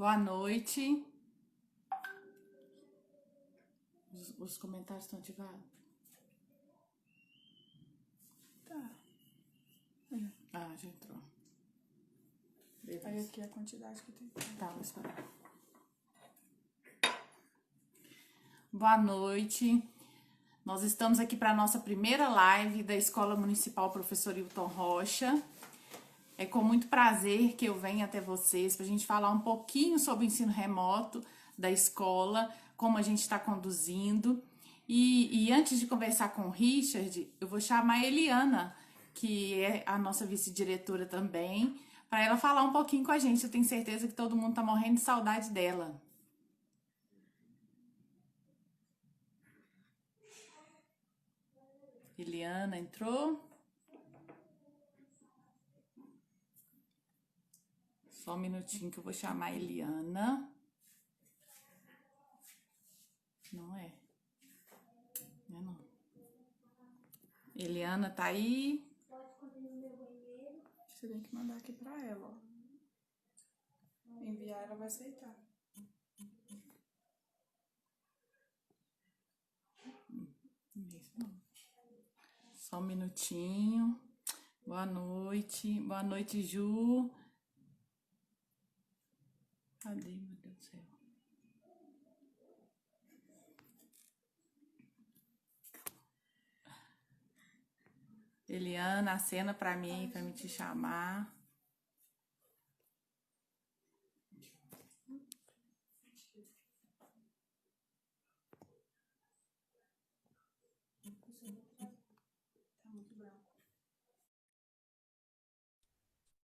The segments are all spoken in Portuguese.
Boa noite. Os comentários estão ativados? Tá. Ah, já entrou. Beleza. Aí aqui é a quantidade que tem. Tá, vou esperar. Boa noite. Nós estamos aqui para a nossa primeira live da Escola Municipal Professor Hilton Rocha. É com muito prazer que eu venho até vocês para a gente falar um pouquinho sobre o ensino remoto da escola, como a gente está conduzindo. E antes de conversar com o Richard, eu vou chamar a Eliana, que é a nossa vice-diretora também, para ela falar um pouquinho com a gente. Eu tenho certeza que todo mundo está morrendo de saudade dela. Eliana entrou. Só um minutinho que eu vou chamar a Eliana. Não é? Não é não. Eliana tá aí? Você tem que mandar aqui pra ela, ó. Enviar, ela vai aceitar. Só um minutinho. Boa noite. Boa noite, Ju. Cadê, meu Deus do céu? Eliana, acena pra mim, pra me te chamar.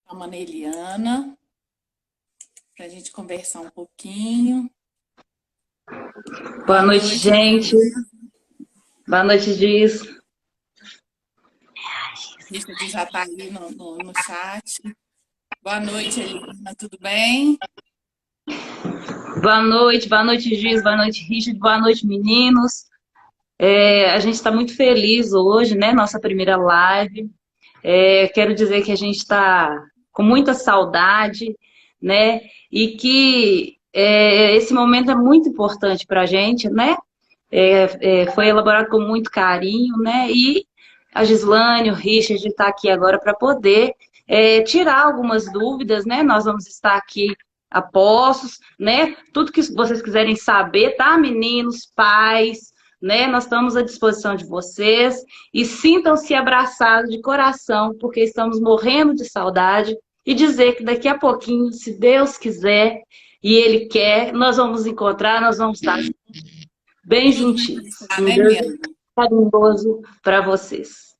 Chamando a Eliana pra gente conversar um pouquinho. Boa noite, gente. Boa noite, Giz. Richard já tá aí no chat. Boa noite, Eliana, tudo bem? Boa noite, Giz. Boa noite, Richard. Boa noite, meninos. A gente está muito feliz hoje, né? Nossa primeira live. Quero dizer que a gente está com muita saudade, né? E que esse momento é muito importante para a gente, né? Foi elaborado com muito carinho, né? E a Gislane, o Richard está aqui agora para poder tirar algumas dúvidas, né? Nós vamos estar aqui a postos, né? Tudo que vocês quiserem saber, tá, meninos, pais, né? Nós estamos à disposição de vocês e sintam-se abraçados de coração, porque estamos morrendo de saudade e dizer que daqui a pouquinho, se Deus quiser e Ele quer, nós vamos encontrar, nós vamos estar bem juntinhos. Um beijo carinhoso para vocês.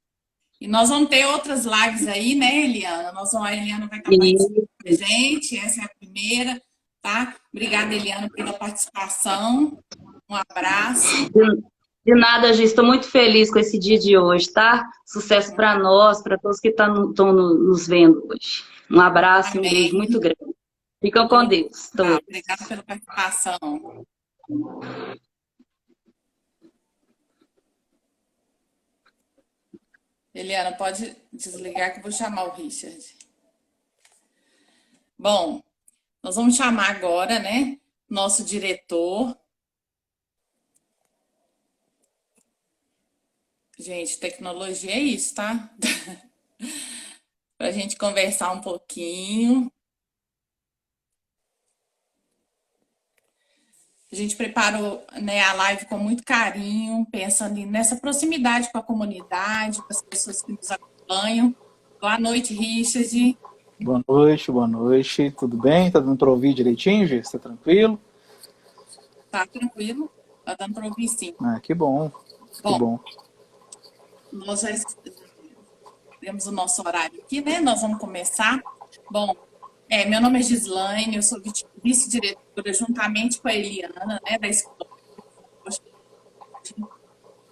E nós vamos ter outras lives aí, né, Eliana? A Eliana vai estar participando com a gente, essa é a primeira, tá? Obrigada, Eliana, pela participação. Um abraço. De nada, Gi, estou muito feliz com esse dia de hoje, tá? Sucesso para nós, para todos que estão nos vendo hoje. Um abraço, Amém. Um beijo muito grande. Ficam com Deus. Obrigada pela participação. Eliana, pode desligar que eu vou chamar o Richard. Bom, nós vamos chamar agora, né, nosso diretor. Gente, tecnologia é isso, tá? Para a gente conversar um pouquinho. A gente preparou, né, a live com muito carinho, pensando nessa proximidade com a comunidade, com as pessoas que nos acompanham. Boa noite, Richard. Boa noite. Tudo bem? Tá dando para ouvir direitinho, Gê? Tá tranquilo? Tá tranquilo? Tá dando para ouvir, sim. Ah, que bom. Que bom. Nós já temos o nosso horário aqui, né? Nós vamos começar. Bom, meu nome é Gislane, eu sou vice-diretora juntamente com a Eliana, né, da escola.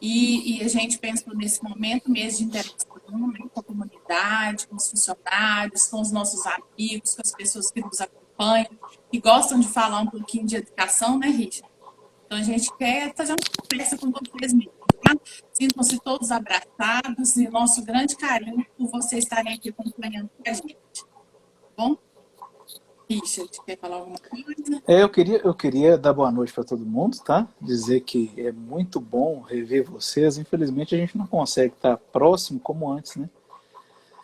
E a gente pensa nesse momento mesmo de interação, né, com a comunidade, com os funcionários, com os nossos amigos, com as pessoas que nos acompanham e gostam de falar um pouquinho de educação, né, Richard? Então a gente quer fazer uma conversa com vocês mesmo, tá? Sintam-se todos abraçados e nosso grande carinho por vocês estarem aqui acompanhando com a gente. Bom? Richard, quer falar alguma coisa? Eu queria dar boa noite para todo mundo, tá? Dizer que é muito bom rever vocês. Infelizmente a gente não consegue estar próximo como antes, né?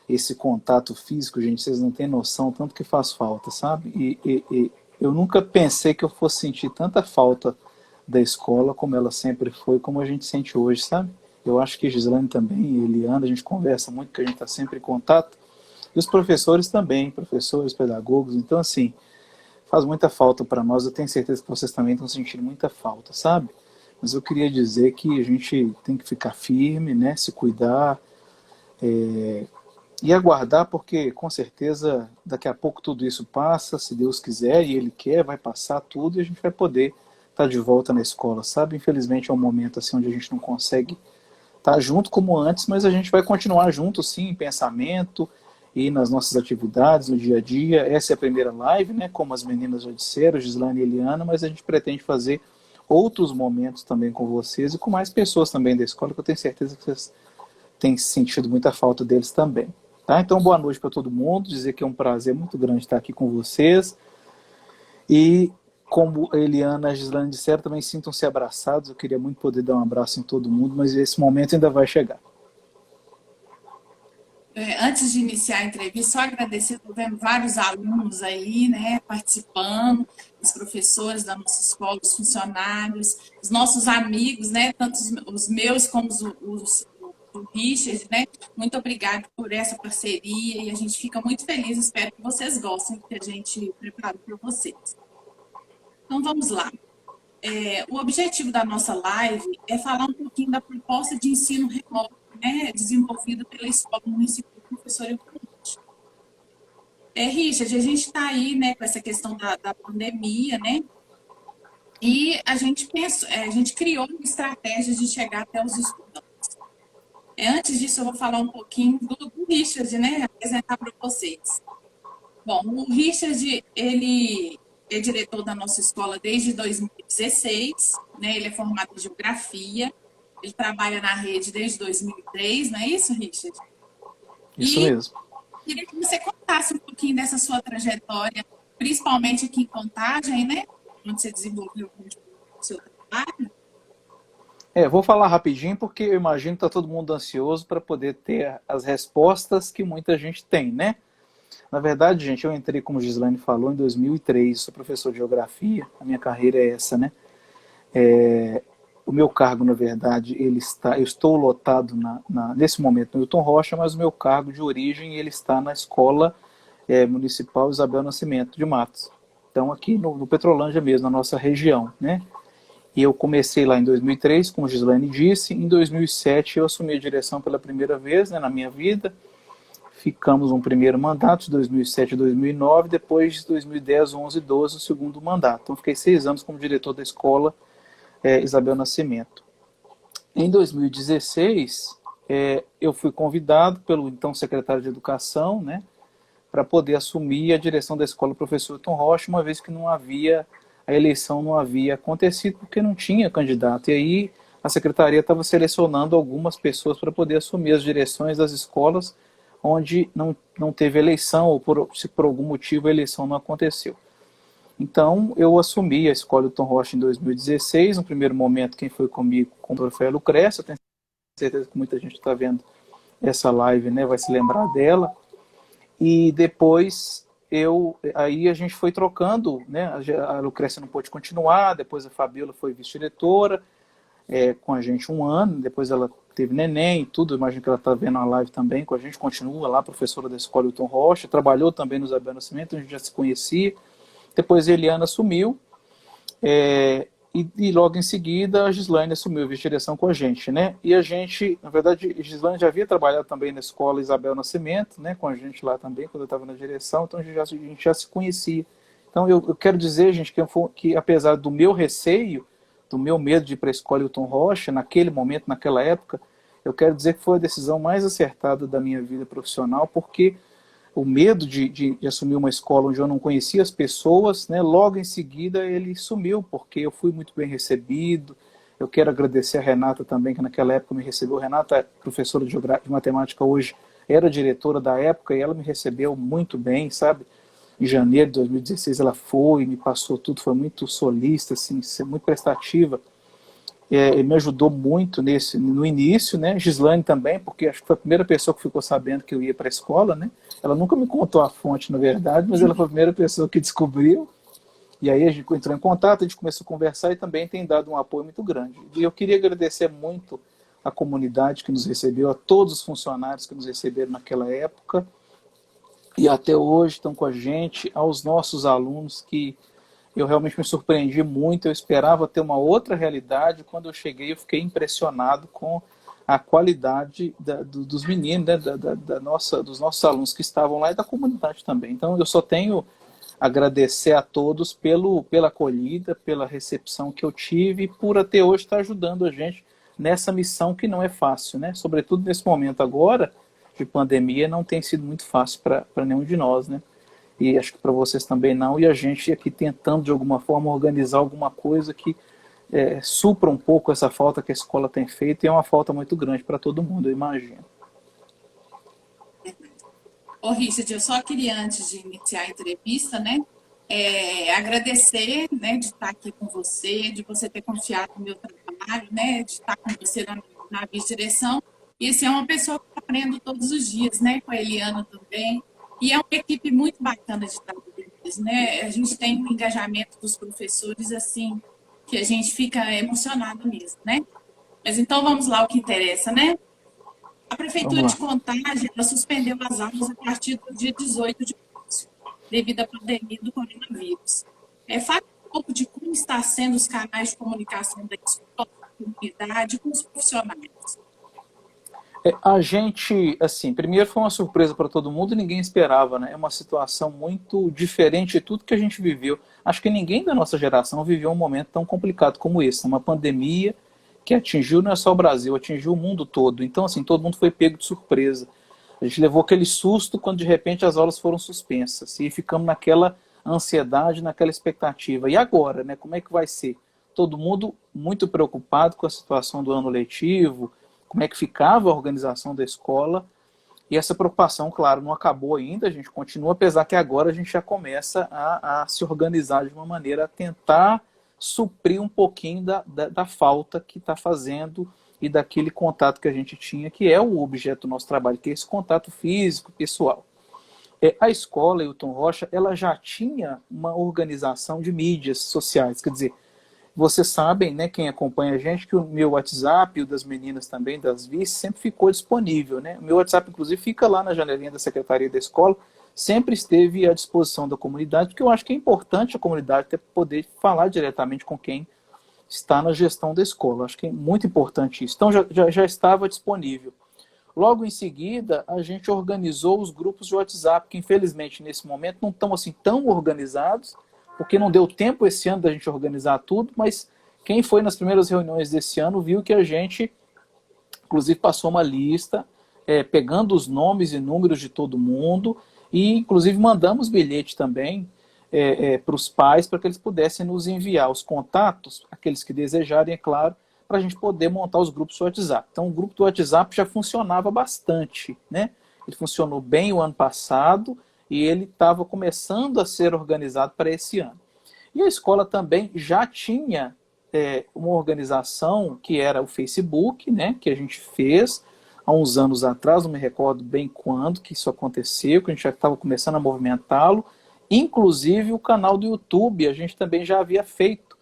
Esse contato físico, gente, vocês não têm noção tanto que faz falta, sabe? E eu nunca pensei que eu fosse sentir tanta falta da escola como ela sempre foi, como a gente sente hoje, sabe? Eu acho que Gislaine também, e Eliana, a gente conversa muito, que a gente está sempre em contato. E os professores também, professores, pedagogos. Então, assim, faz muita falta para nós. Eu tenho certeza que vocês também estão sentindo muita falta, sabe? Mas eu queria dizer que a gente tem que ficar firme, né? Se cuidar, e aguardar, porque com certeza daqui a pouco tudo isso passa, se Deus quiser e Ele quer, vai passar tudo e a gente vai poder estar de volta na escola, sabe? Infelizmente é um momento assim onde a gente não consegue estar junto como antes, mas a gente vai continuar junto sim, em pensamento e nas nossas atividades, no dia a dia. Essa é a primeira live, né? Como as meninas já disseram, Gislaine e Eliana, mas a gente pretende fazer outros momentos também com vocês e com mais pessoas também da escola, que eu tenho certeza que vocês têm sentido muita falta deles também. Tá? Então, boa noite para todo mundo, dizer que é um prazer muito grande estar aqui com vocês. E, como a Eliana e a Gislaine disseram, também sintam-se abraçados. Eu queria muito poder dar um abraço em todo mundo, mas esse momento ainda vai chegar. Antes de iniciar a entrevista, só agradecer, estou vendo vários alunos aí, né, participando, os professores da nossa escola, os funcionários, os nossos amigos, né, tanto os meus como os do Richard, né, muito obrigada por essa parceria e a gente fica muito feliz, espero que vocês gostem do que a gente preparou para vocês. Então, vamos lá. O objetivo da nossa live é falar um pouquinho da proposta de ensino remoto, né, desenvolvida pela Escola Municipal Professor Hilton Rocha. Richard, a gente está aí, né, com essa questão da pandemia, né, e a gente pensou, a gente criou estratégias de chegar até os estudantes. Antes disso, eu vou falar um pouquinho do Richard, né, apresentar para vocês. Bom, o Richard, ele é diretor da nossa escola desde 2016, né, ele é formado em Geografia, ele trabalha na rede desde 2003, não é isso, Richard? Isso mesmo. Queria que você contasse um pouquinho dessa sua trajetória, principalmente aqui em Contagem, né? Onde você desenvolveu o seu trabalho. Vou falar rapidinho porque eu imagino que está todo mundo ansioso para poder ter as respostas que muita gente tem, né? Na verdade, gente, eu entrei, como Gislaine falou, em 2003, sou professor de Geografia, a minha carreira é essa, né? O meu cargo, na verdade, eu estou lotado nesse momento no Hilton Rocha, mas o meu cargo de origem ele está na Escola Municipal Isabel Nascimento de Matos. Então, aqui no Petrolândia mesmo, na nossa região, né? E eu comecei lá em 2003, como a Gislaine disse. Em 2007, eu assumi a direção pela primeira vez, né, na minha vida. Ficamos um primeiro mandato, de 2007 a 2009. Depois, de 2010, 11 e 12, o segundo mandato. Então, fiquei 6 anos como diretor da Escola Isabel Nascimento. Em 2016, eu fui convidado pelo então secretário de Educação, né, para poder assumir a direção da Escola Professor Hilton Rocha, uma vez que a eleição não havia acontecido, porque não tinha candidato. E aí a secretaria estava selecionando algumas pessoas para poder assumir as direções das escolas onde não teve eleição, ou se por algum motivo a eleição não aconteceu. Então, eu assumi a Escola Hilton Rocha em 2016. No primeiro momento, quem foi comigo com o professor Lucrécia. Eu tenho certeza que muita gente está vendo essa live, né, vai se lembrar dela. E depois, aí a gente foi trocando, né, a Lucrécia não pôde continuar, depois a Fabiola foi vice-diretora, com a gente 1 ano, depois ela teve neném e tudo, imagino que ela está vendo a live também com a gente, continua lá, professora da Escola Hilton Rocha, trabalhou também no Isabel Nascimento, a gente já se conhecia. Depois a Eliana assumiu, e logo em seguida a Gislaine assumiu a vice-direção com a gente, né? E a gente, na verdade, a Gislaine já havia trabalhado também na Escola Isabel Nascimento, né? Com a gente lá também, quando eu estava na direção, então a gente já se conhecia. Então eu quero dizer, gente, que apesar do meu receio, do meu medo de ir para a Escola Hilton Rocha, naquele momento, naquela época, eu quero dizer que foi a decisão mais acertada da minha vida profissional, porque o medo de assumir uma escola onde eu não conhecia as pessoas, né, logo em seguida ele sumiu, porque eu fui muito bem recebido. Eu quero agradecer a Renata também, que naquela época me recebeu. A Renata é professora de matemática hoje, era diretora da época, e ela me recebeu muito bem, sabe? em janeiro de 2016 ela foi, me passou tudo, foi muito solícita, assim, muito prestativa. Me ajudou muito no início, né? Gislaine também, porque acho que foi a primeira pessoa que ficou sabendo que eu ia para a escola, né? Ela nunca me contou a fonte, na verdade, mas ela foi a primeira pessoa que descobriu. E aí a gente entrou em contato, a gente começou a conversar e também tem dado um apoio muito grande. E eu queria agradecer muito a comunidade que nos recebeu, a todos os funcionários que nos receberam naquela época e até hoje estão com a gente, aos nossos alunos que eu realmente me surpreendi muito, eu esperava ter uma outra realidade. Quando eu cheguei, eu fiquei impressionado com a qualidade dos meninos, né, dos nossos alunos que estavam lá e da comunidade também. Então, eu só tenho a agradecer a todos pela acolhida, pela recepção que eu tive e por até hoje estar ajudando a gente nessa missão que não é fácil, né? Sobretudo nesse momento agora de pandemia, não tem sido muito fácil para nenhum de nós, né? E acho que para vocês também não, e a gente aqui tentando de alguma forma organizar alguma coisa que supra um pouco essa falta que a escola tem feito, e é uma falta muito grande para todo mundo, eu imagino. Ô, Richard, eu só queria, antes de iniciar a entrevista, né, agradecer, né, de estar aqui com você, de você ter confiado no meu trabalho, né, de estar com você na vice-direção, e ser uma pessoa que eu aprendo todos os dias, né, com a Eliana também. E é uma equipe muito bacana de trabalhadores, né? A gente tem um engajamento dos professores, assim, que a gente fica emocionado mesmo, né? Mas então vamos lá, o que interessa, né? A Prefeitura de Contagem, ela suspendeu as aulas a partir do dia 18 de março, devido à pandemia do coronavírus. Fale um pouco de como está sendo os canais de comunicação da escola, da comunidade, com os profissionais. A gente, assim, primeiro foi uma surpresa para todo mundo e ninguém esperava, né? É uma situação muito diferente de tudo que a gente viveu. Acho que ninguém da nossa geração viveu um momento tão complicado como esse. Uma pandemia que atingiu não é só o Brasil, atingiu o mundo todo. Então, assim, todo mundo foi pego de surpresa. A gente levou aquele susto quando de repente as aulas foram suspensas e ficamos naquela ansiedade, naquela expectativa. E agora, né? Como é que vai ser? Todo mundo muito preocupado com a situação do ano letivo, como é que ficava a organização da escola, e essa preocupação, claro, não acabou ainda, a gente continua, apesar que agora a gente já começa a se organizar de uma maneira a tentar suprir um pouquinho da falta que está fazendo e daquele contato que a gente tinha, que é o objeto do nosso trabalho, que é esse contato físico, pessoal. A escola, Hilton Rocha, ela já tinha uma organização de mídias sociais, quer dizer, vocês sabem, né, quem acompanha a gente, que o meu WhatsApp e o das meninas também, das vice, sempre ficou disponível, né? O meu WhatsApp, inclusive, fica lá na janelinha da Secretaria da Escola, sempre esteve à disposição da comunidade, porque eu acho que é importante a comunidade ter poder falar diretamente com quem está na gestão da escola. Acho que é muito importante isso. Então, já estava disponível. Logo em seguida, a gente organizou os grupos de WhatsApp, que infelizmente, nesse momento, não estão assim tão organizados, porque não deu tempo esse ano da gente organizar tudo, mas quem foi nas primeiras reuniões desse ano viu que a gente, inclusive, passou uma lista, pegando os nomes e números de todo mundo, e inclusive mandamos bilhete também para os pais, para que eles pudessem nos enviar os contatos, aqueles que desejarem, é claro, para a gente poder montar os grupos do WhatsApp. Então, o grupo do WhatsApp já funcionava bastante, né? Ele funcionou bem o ano passado, e ele estava começando a ser organizado para esse ano. E a escola também já tinha uma organização que era o Facebook, né, que a gente fez há uns anos atrás, não me recordo bem quando que isso aconteceu, que a gente já estava começando a movimentá-lo. Inclusive o canal do YouTube a gente também já havia feito,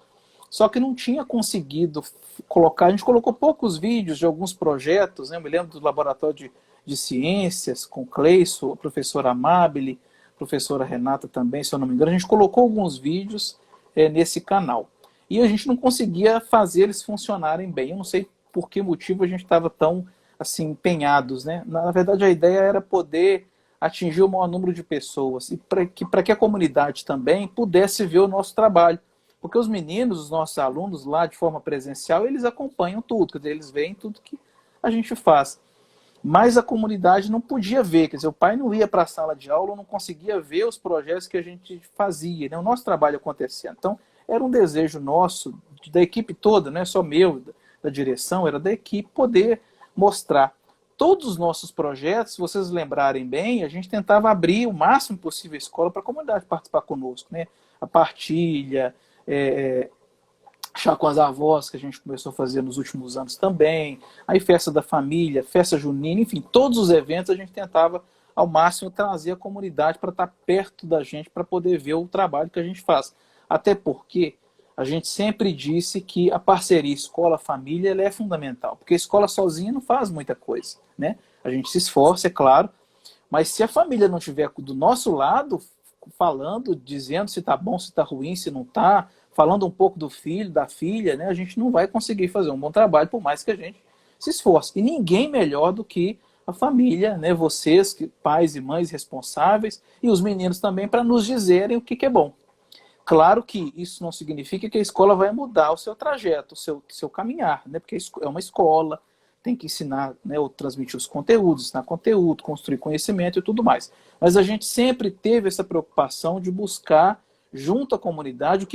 só que não tinha conseguido colocar, a gente colocou poucos vídeos de alguns projetos, né? Eu me lembro do laboratório de ciências com Cleison, a professora Amabile, a professora Renata também, se eu não me engano, a gente colocou alguns vídeos nesse canal. E a gente não conseguia fazer eles funcionarem bem. Eu não sei por que motivo a gente estava tão assim, empenhados, né? Na verdade, a ideia era poder atingir o maior número de pessoas e para que a comunidade também pudesse ver o nosso trabalho. Porque os meninos, os nossos alunos lá de forma presencial, eles acompanham tudo, quer dizer, eles veem tudo que a gente faz. Mas a comunidade não podia ver, quer dizer, o pai não ia para a sala de aula, não conseguia ver os projetos que a gente fazia, né? O nosso trabalho acontecendo. Então, era um desejo nosso, da equipe toda, não é só meu, da direção, era da equipe, poder mostrar todos os nossos projetos, se vocês lembrarem bem, a gente tentava abrir o máximo possível a escola para a comunidade participar conosco, né? A partilha, chá com as avós, que a gente começou a fazer nos últimos anos também, aí festa da família, festa junina, enfim, todos os eventos a gente tentava ao máximo trazer a comunidade para estar perto da gente, para poder ver o trabalho que a gente faz. Até porque a gente sempre disse que a parceria escola-família ela é fundamental, porque a escola sozinha não faz muita coisa, né? A gente se esforça, é claro, mas se a família não estiver do nosso lado, falando, dizendo se está bom, se está ruim, se não está, falando um pouco do filho, da filha, né? A gente não vai conseguir fazer um bom trabalho, por mais que a gente se esforce. E ninguém melhor do que a família, né? Vocês, pais e mães responsáveis, e os meninos também, para nos dizerem o que é bom. Claro que isso não significa que a escola vai mudar o seu trajeto, o seu caminhar, né? Porque é uma escola, tem que ensinar, né, ou transmitir os conteúdos, ensinar conteúdo, construir conhecimento e tudo mais. Mas a gente sempre teve essa preocupação de buscar, junto à comunidade,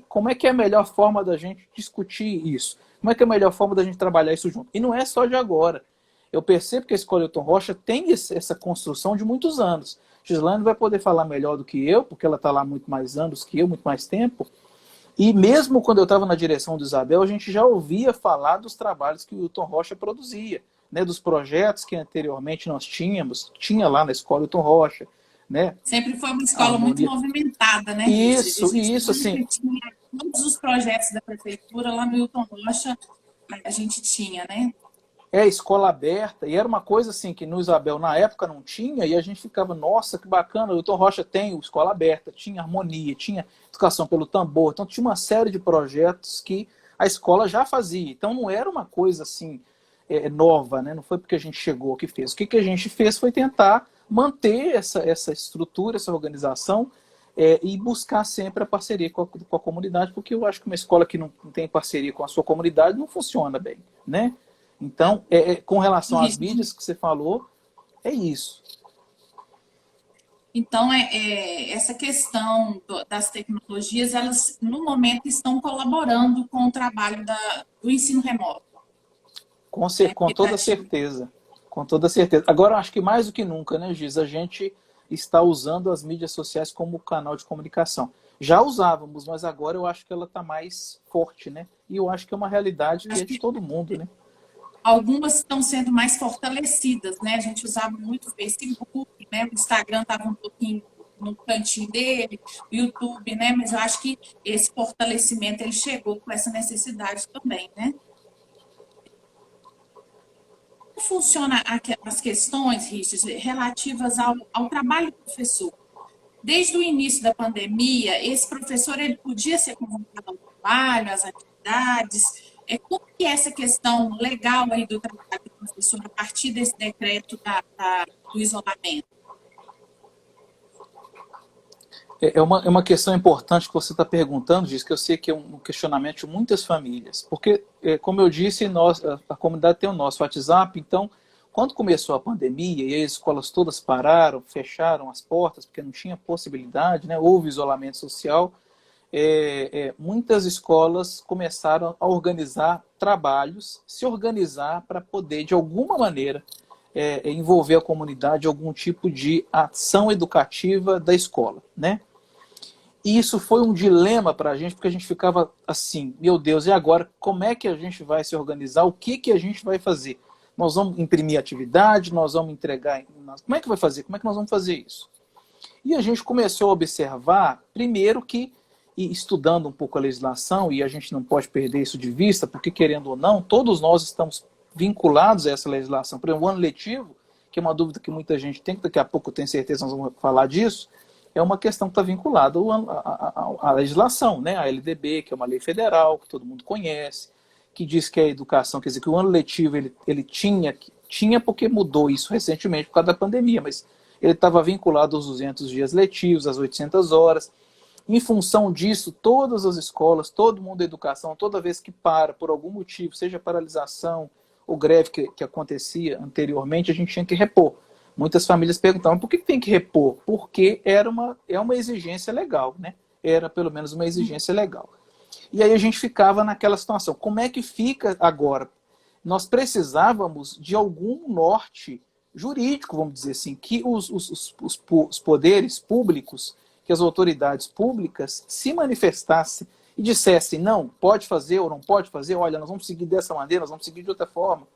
como é que é a melhor forma da gente discutir isso, como é que é a melhor forma da gente trabalhar isso junto. E não é só de agora. Eu percebo que a Escola Hilton Rocha tem essa construção de muitos anos. Gislaine vai poder falar melhor do que eu, porque ela está lá muito mais anos que eu, muito mais tempo. E mesmo quando eu estava na direção do Isabel, a gente já ouvia falar dos trabalhos que o Hilton Rocha produzia, né, dos projetos que anteriormente nós tinha lá na Escola Hilton Rocha. Né? Sempre foi uma escola muito movimentada, né? Isso, assim. Todos os projetos da prefeitura lá no Hilton Rocha a gente tinha, né? Escola aberta, e era uma coisa assim que no Isabel na época não tinha, e a gente ficava, nossa, que bacana, o Hilton Rocha tem escola aberta, tinha harmonia, tinha educação pelo tambor, então tinha uma série de projetos que a escola já fazia, então não era uma coisa assim nova, né? Não foi porque a gente chegou que fez. O que a gente fez foi tentar manter essa estrutura, essa organização, e buscar sempre a parceria com a comunidade, porque eu acho que uma escola que não tem parceria com a sua comunidade não funciona bem, né? Então, com relação às mídias que você falou, é isso. Então, essa questão das tecnologias, elas, no momento, estão colaborando com o trabalho do ensino remoto. Com toda certeza. Com toda certeza. Agora, acho que mais do que nunca, né, Giz, a gente está usando as mídias sociais como canal de comunicação. Já usávamos, mas agora eu acho que ela está mais forte, né? E eu acho que é uma realidade que é de todo mundo, né? Algumas estão sendo mais fortalecidas, né? A gente usava muito o Facebook, né? O Instagram estava um pouquinho no cantinho dele, o YouTube, né? Mas eu acho que esse fortalecimento ele chegou com essa necessidade também, né? Como funciona as questões, Richard, relativas ao trabalho do professor? Desde o início da pandemia, esse professor ele podia ser convocado ao trabalho, às atividades. Como que é essa questão legal aí do trabalho do professor a partir desse decreto do isolamento? É uma questão importante que você está perguntando, Giz, que eu sei que é um questionamento de muitas famílias. Porque, como eu disse, a comunidade tem o nosso WhatsApp, então, quando começou a pandemia e as escolas todas pararam, fecharam as portas, porque não tinha possibilidade, né, houve isolamento social, muitas escolas começaram a organizar trabalhos, se organizar para poder, de alguma maneira, envolver a comunidade em algum tipo de ação educativa da escola, né? E isso foi um dilema para a gente, porque a gente ficava assim, meu Deus, e agora como é que a gente vai se organizar? O que a gente vai fazer? Nós vamos imprimir atividade, nós vamos entregar... Como é que vai fazer? Como é que nós vamos fazer isso? E a gente começou a observar, primeiro que, e estudando um pouco a legislação, e a gente não pode perder isso de vista, porque querendo ou não, todos nós estamos vinculados a essa legislação. Por exemplo, o ano letivo, que é uma dúvida que muita gente tem, que daqui a pouco eu tenho certeza que nós vamos falar disso, é uma questão que está vinculada à legislação, né? A LDB, que é uma lei federal, que todo mundo conhece, que diz que a educação, quer dizer, que o ano letivo ele tinha porque mudou isso recentemente por causa da pandemia, mas ele estava vinculado aos 200 dias letivos, às 800 horas. Em função disso, todas as escolas, todo mundo da educação, toda vez que para por algum motivo, seja paralisação ou greve que acontecia anteriormente, a gente tinha que repor. Muitas famílias perguntavam, por que tem que repor? Porque é uma exigência legal, né? Era pelo menos uma exigência legal. E aí a gente ficava naquela situação, como é que fica agora? nós precisávamos de algum norte jurídico, vamos dizer assim, que os poderes públicos, que as autoridades públicas se manifestassem e dissessem, não, pode fazer ou não pode fazer, olha, nós vamos seguir dessa maneira, nós vamos seguir de outra forma.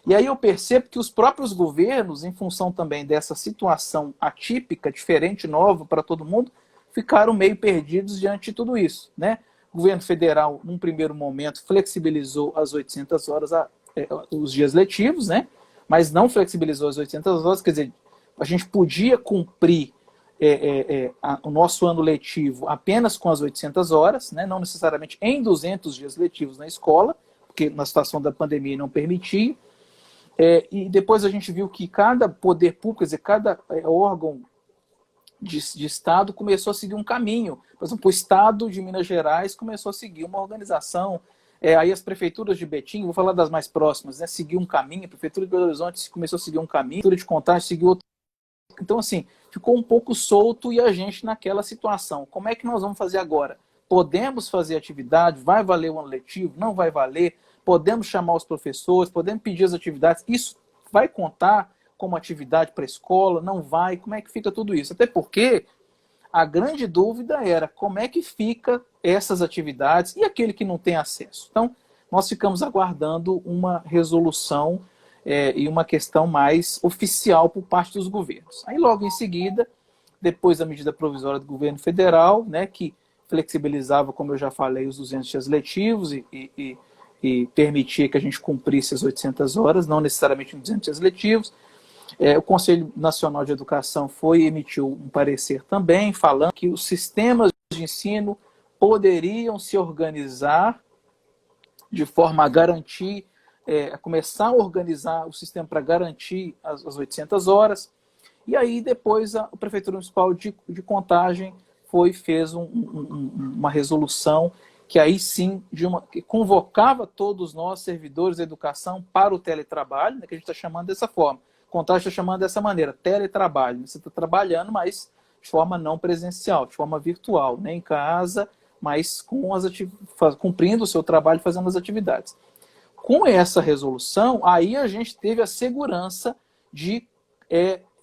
E aí eu percebo que os próprios governos, em função também dessa situação atípica, diferente, nova para todo mundo, ficaram meio perdidos diante de tudo isso, né? O governo federal, num primeiro momento, flexibilizou as 800 horas, os dias letivos, né? Mas não flexibilizou as 800 horas, quer dizer, a gente podia cumprir o nosso ano letivo apenas com as 800 horas, né? Não necessariamente em 200 dias letivos na escola, porque na situação da pandemia não permitia. E depois a gente viu que cada poder público, quer dizer, cada órgão de Estado começou a seguir um caminho. Por exemplo, o Estado de Minas Gerais começou a seguir uma organização. Aí as prefeituras de Betim, vou falar das mais próximas, né, seguiu um caminho. A Prefeitura de Belo Horizonte começou a seguir um caminho, a Prefeitura de Contagem seguiu outro. Então, assim, ficou um pouco solto e a gente naquela situação. Como é que nós vamos fazer agora? Podemos fazer atividade? Vai valer o ano letivo? Não vai valer? Podemos chamar os professores? Podemos pedir as atividades? Isso vai contar como atividade para a escola? Não vai? Como é que fica tudo isso? Até porque a grande dúvida era como é que fica essas atividades e aquele que não tem acesso. Então, nós ficamos aguardando uma resolução e uma questão mais oficial por parte dos governos. Aí, logo em seguida, depois da medida provisória do governo federal, né, que flexibilizava, como eu já falei, os 200 dias letivos e permitia que a gente cumprisse as 800 horas, não necessariamente os 200 dias letivos. O Conselho Nacional de Educação emitiu um parecer também, falando que os sistemas de ensino poderiam se organizar de forma a garantir, começar a organizar o sistema para garantir as 800 horas. E aí depois a Prefeitura Municipal de Contagem fez uma resolução que aí sim que convocava todos nós, servidores da educação, para o teletrabalho, né, que a gente está chamando dessa forma. Contagem está chamando dessa maneira, teletrabalho. Você está trabalhando, mas de forma não presencial, de forma virtual, né, em casa, mas cumprindo o seu trabalho, fazendo as atividades. Com essa resolução, aí a gente teve a segurança de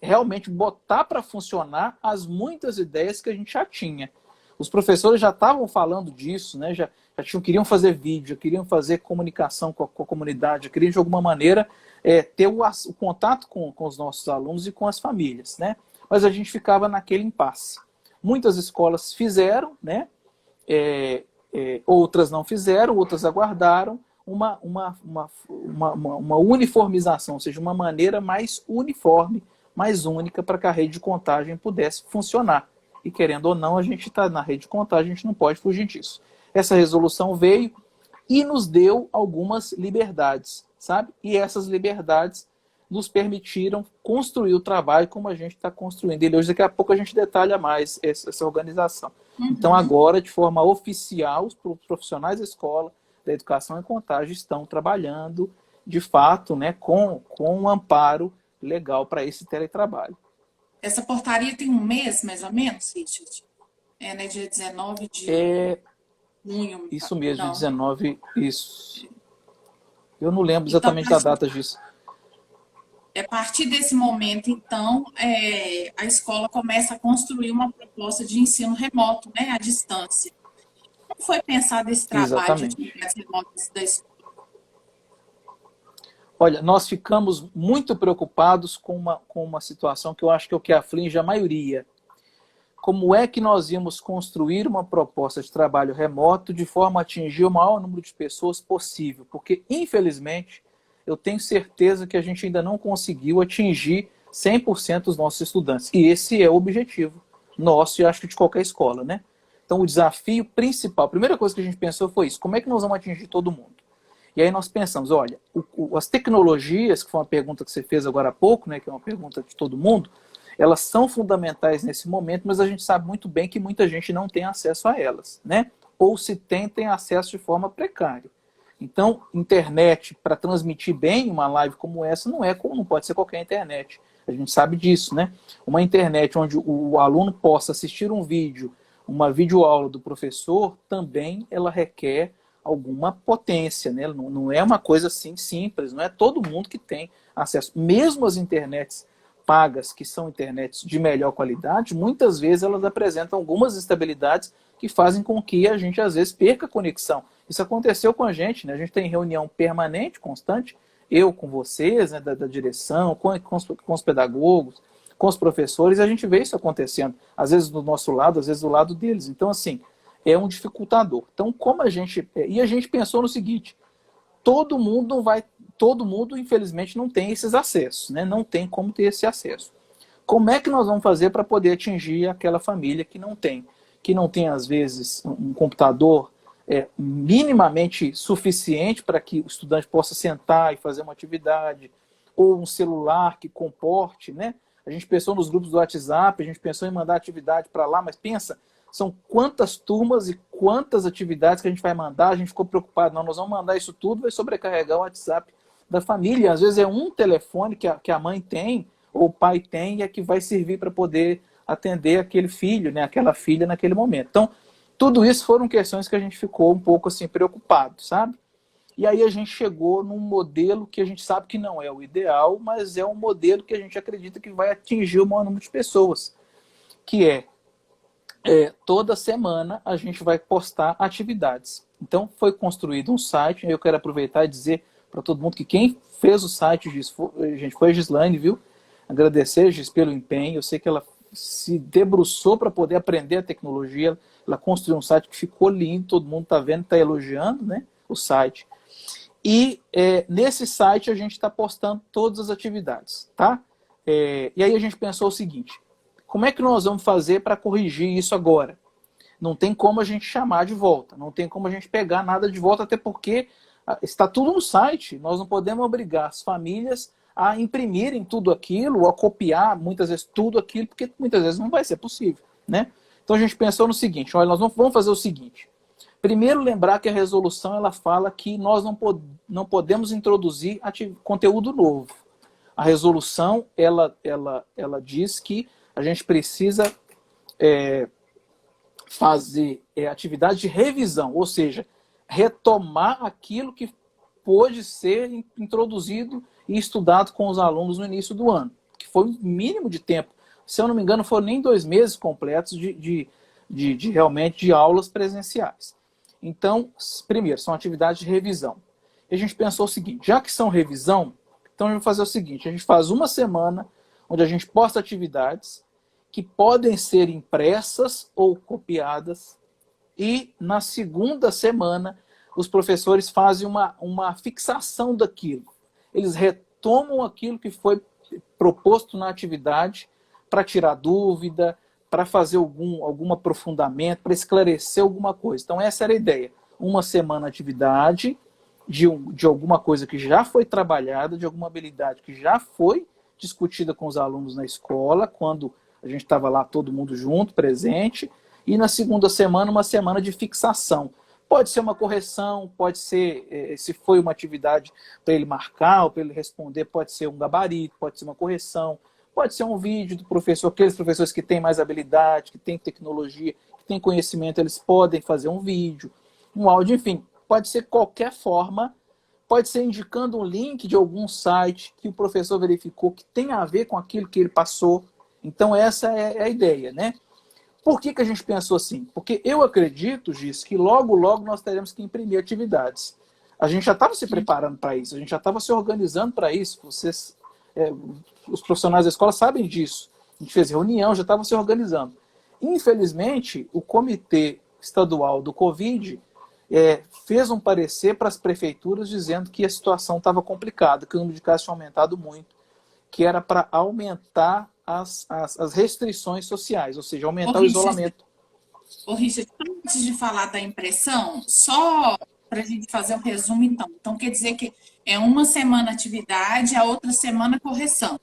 realmente botar para funcionar as muitas ideias que a gente já tinha. Os professores já estavam falando disso, né? já queriam fazer vídeo, já queriam fazer comunicação com a comunidade, já queriam de alguma maneira ter o contato com os nossos alunos e com as famílias, né? Mas a gente ficava naquele impasse. Muitas escolas fizeram, né? Outras não fizeram, outras aguardaram uma uniformização, ou seja, uma maneira mais uniforme, mais única para que a rede de contagem pudesse funcionar. E querendo ou não, a gente está na rede de contagem, a gente não pode fugir disso. Essa resolução veio e nos deu algumas liberdades, sabe? E essas liberdades nos permitiram construir o trabalho como a gente está construindo ele hoje. Daqui a pouco a gente detalha mais essa organização. Uhum. Então agora, de forma oficial, os profissionais da escola, da educação e contagem estão trabalhando, de fato, né, com um amparo legal para esse teletrabalho. Essa portaria tem um mês, mais ou menos, Richard? Né, dia 19 de junho. Isso mesmo, não. 19, isso. Eu não lembro exatamente da data disso. A partir desse momento, então, a escola começa a construir uma proposta de ensino remoto, né, à distância. Como foi pensado esse trabalho de atividades remotas da escola? Olha, nós ficamos muito preocupados com uma situação que eu acho que é o que aflige a maioria. Como é que nós íamos construir uma proposta de trabalho remoto de forma a atingir o maior número de pessoas possível? Porque, infelizmente, eu tenho certeza que a gente ainda não conseguiu atingir 100% dos nossos estudantes. E esse é o objetivo nosso e acho que de qualquer escola, né? Então, o desafio principal, a primeira coisa que a gente pensou foi isso: como é que nós vamos atingir todo mundo? E aí nós pensamos, olha, as tecnologias, que foi uma pergunta que você fez agora há pouco, né, que é uma pergunta de todo mundo, elas são fundamentais nesse momento, mas a gente sabe muito bem que muita gente não tem acesso a elas, né? Ou se tem acesso de forma precária. Então, internet, para transmitir bem uma live como essa, não pode ser qualquer internet. A gente sabe disso, né? Uma internet onde o aluno possa assistir um vídeo, uma videoaula do professor, também ela requer alguma potência, né? Não é uma coisa assim simples, não é todo mundo que tem acesso. Mesmo as internets pagas, que são internets de melhor qualidade, muitas vezes elas apresentam algumas instabilidades que fazem com que a gente, às vezes, perca a conexão. Isso aconteceu com a gente, né? A gente tem reunião permanente, constante, eu com vocês, né, da direção, com os pedagogos, com os professores, e a gente vê isso acontecendo, às vezes do nosso lado, às vezes do lado deles. Então, assim, é um dificultador. Então, como a gente... E a gente pensou no seguinte, todo mundo, infelizmente, não tem esses acessos, né? Não tem como ter esse acesso. Como é que nós vamos fazer para poder atingir aquela família que não tem, às vezes, um computador minimamente suficiente para que o estudante possa sentar e fazer uma atividade, ou um celular que comporte, né? A gente pensou nos grupos do WhatsApp, a gente pensou em mandar atividade para lá, mas pensa, são quantas turmas e quantas atividades que a gente vai mandar, a gente ficou preocupado, não, nós vamos mandar isso tudo, vai sobrecarregar o WhatsApp da família. Às vezes é um telefone que a mãe tem, ou o pai tem, e é que vai servir para poder atender aquele filho, né, aquela filha naquele momento. Então, tudo isso foram questões que a gente ficou um pouco assim preocupado, sabe? E aí a gente chegou num modelo que a gente sabe que não é o ideal, mas é um modelo que a gente acredita que vai atingir o maior número de pessoas, que toda semana a gente vai postar atividades. Então foi construído um site, eu quero aproveitar e dizer para todo mundo que quem fez o site, gente, foi a Gislaine, viu? Agradecer, Gis, pelo empenho. Eu sei que ela se debruçou para poder aprender a tecnologia, ela construiu um site que ficou lindo, todo mundo está vendo, está elogiando, né, o site. E nesse site a gente está postando todas as atividades, tá? E aí a gente pensou o seguinte, como é que nós vamos fazer para corrigir isso agora? Não tem como a gente chamar de volta, não tem como a gente pegar nada de volta, até porque está tudo no site, nós não podemos obrigar as famílias a imprimirem tudo aquilo, ou a copiar muitas vezes tudo aquilo, porque muitas vezes não vai ser possível, né? Então a gente pensou no seguinte, olha, nós vamos fazer o seguinte, primeiro lembrar que a resolução ela fala que nós não podemos introduzir conteúdo novo. A resolução ela diz que a gente precisa fazer atividade de revisão, ou seja, retomar aquilo que pôde ser introduzido e estudado com os alunos no início do ano, que foi um mínimo de tempo. Se eu não me engano, foram nem 2 meses completos realmente de aulas presenciais. Então, primeiro, são atividades de revisão. E a gente pensou o seguinte, já que são revisão, então a gente vai fazer o seguinte, a gente faz uma semana onde a gente posta atividades que podem ser impressas ou copiadas, e na segunda semana os professores fazem uma fixação daquilo. Eles retomam aquilo que foi proposto na atividade para tirar dúvida, para fazer algum aprofundamento, para esclarecer alguma coisa. Então essa era a ideia. Uma semana atividade de alguma coisa que já foi trabalhada, de alguma habilidade que já foi discutida com os alunos na escola, quando a gente estava lá todo mundo junto, presente, e na segunda semana, uma semana de fixação. Pode ser uma correção, pode ser, se foi uma atividade para ele marcar ou para ele responder, pode ser um gabarito, pode ser uma correção, pode ser um vídeo do professor, aqueles professores que têm mais habilidade, que têm tecnologia, que têm conhecimento, eles podem fazer um vídeo, um áudio, enfim, pode ser qualquer forma, pode ser indicando um link de algum site que o professor verificou que tem a ver com aquilo que ele passou. Então essa é a ideia, né? Por que a gente pensou assim? Porque eu acredito, Giz, que logo nós teremos que imprimir atividades. A gente já estava se preparando para isso, a gente já estava se organizando para isso. Vocês, os profissionais da escola sabem disso. A gente fez reunião, já estava se organizando. Infelizmente, o Comitê Estadual do Covid fez um parecer para as prefeituras dizendo que a situação estava complicada, que o número de casos tinha aumentado muito, que era para aumentar as restrições sociais, ou seja, aumentar o isolamento. Ô, Richard, antes de falar da impressão, só para a gente fazer um resumo, então. Então, quer dizer que é uma semana atividade, a outra semana correção.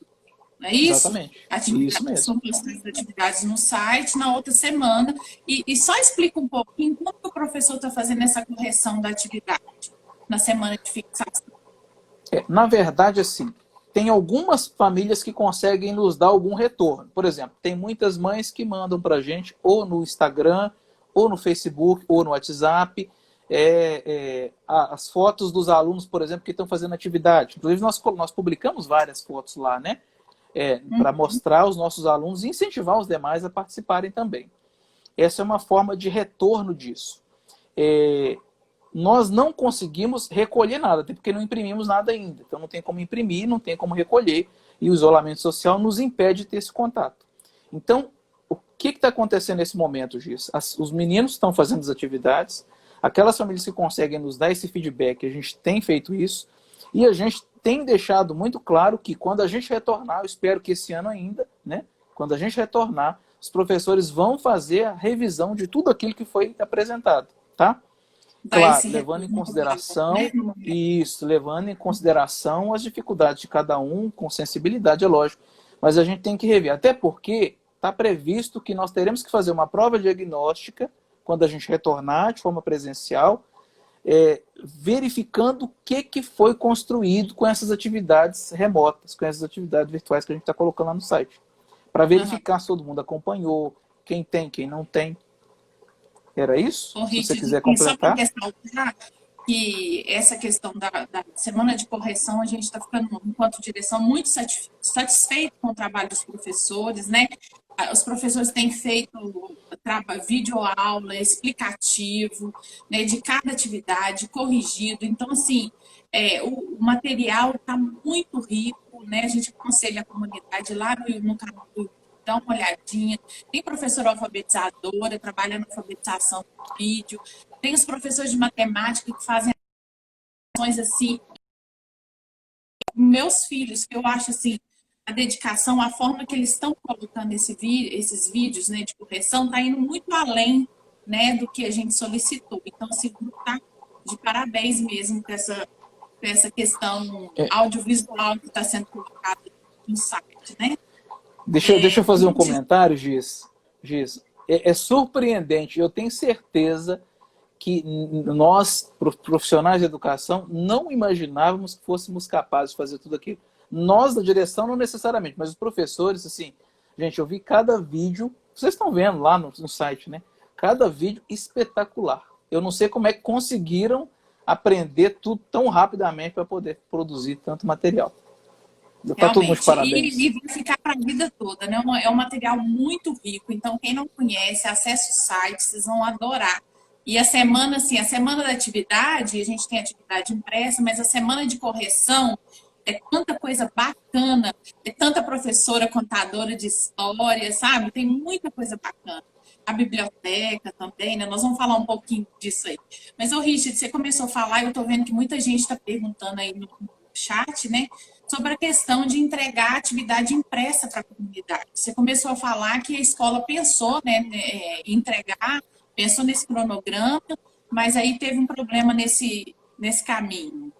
Não é isso? Exatamente. Atividades, Isso mesmo. são postadas atividades no site, na outra semana. E só explica um pouquinho como que o professor está fazendo essa correção da atividade na semana de fixação. Na verdade, assim, tem algumas famílias que conseguem nos dar algum retorno. Por exemplo, tem muitas mães que mandam para a gente ou no Instagram, ou no Facebook, ou no WhatsApp, as fotos dos alunos, por exemplo, que estão fazendo atividade. Inclusive, nós publicamos várias fotos lá, né? Para mostrar aos nossos alunos e incentivar os demais a participarem também. Essa é uma forma de retorno disso. Nós não conseguimos recolher nada, até porque não imprimimos nada ainda. Então não tem como imprimir, não tem como recolher, e o isolamento social nos impede de ter esse contato. Então, o que está acontecendo nesse momento, Giz? Os meninos estão fazendo as atividades, aquelas famílias que conseguem nos dar esse feedback, a gente tem feito isso, e a gente tem deixado muito claro que quando a gente retornar, eu espero que esse ano ainda, né? Quando a gente retornar, os professores vão fazer a revisão de tudo aquilo que foi apresentado, tá? Claro, levando em consideração isso, levando em consideração as dificuldades de cada um, com sensibilidade, é lógico. Mas a gente tem que rever, até porque está previsto que nós teremos que fazer uma prova diagnóstica quando a gente retornar de forma presencial, verificando o que foi construído com essas atividades remotas, com essas atividades virtuais que a gente está colocando lá no site. Para verificar se todo mundo acompanhou, quem tem, quem não tem. Era isso? Se você quiser completar. Só para ressaltar que essa questão da semana de correção, a gente está ficando, enquanto direção, muito satisfeito com o trabalho dos professores, né? Os professores têm feito videoaula explicativo, né, de cada atividade, corrigido. Então, assim, o material está muito rico, né? A gente aconselha a comunidade lá no canal do YouTube, dá uma olhadinha. Tem professora alfabetizadora, trabalha na alfabetização do vídeo. Tem os professores de matemática que fazem ações assim. Meus filhos, que eu acho assim, a dedicação, a forma que eles estão colocando esses vídeos, né, de correção, está indo muito além, né, do que a gente solicitou. Então, assim, tá de parabéns mesmo com essa questão audiovisual que está sendo colocada no site, né? Deixa eu fazer um comentário, Giz. É surpreendente. Eu tenho certeza que nós, profissionais de educação, não imaginávamos que fôssemos capazes de fazer tudo aquilo. Nós, da direção, não necessariamente, mas os professores, assim, gente, eu vi cada vídeo, vocês estão vendo lá no site, né? Cada vídeo espetacular. Eu não sei como é que conseguiram aprender tudo tão rapidamente para poder produzir tanto material. Tá todo mundo de parabéns. E vai ficar para a vida toda, né? É um material muito rico, então quem não conhece, acesse o site, vocês vão adorar. E a semana, assim, a semana da atividade, a gente tem atividade impressa, mas a semana de correção é tanta coisa bacana, é tanta professora contadora de história, sabe? Tem muita coisa bacana. A biblioteca também, né? Nós vamos falar um pouquinho disso aí. Mas, Richard, você começou a falar, e eu estou vendo que muita gente está perguntando aí no chat, né? Sobre a questão de entregar a atividade impressa para a comunidade. Você começou a falar que a escola pensou, né, em entregar, pensou nesse cronograma, mas aí teve um problema nesse caminho.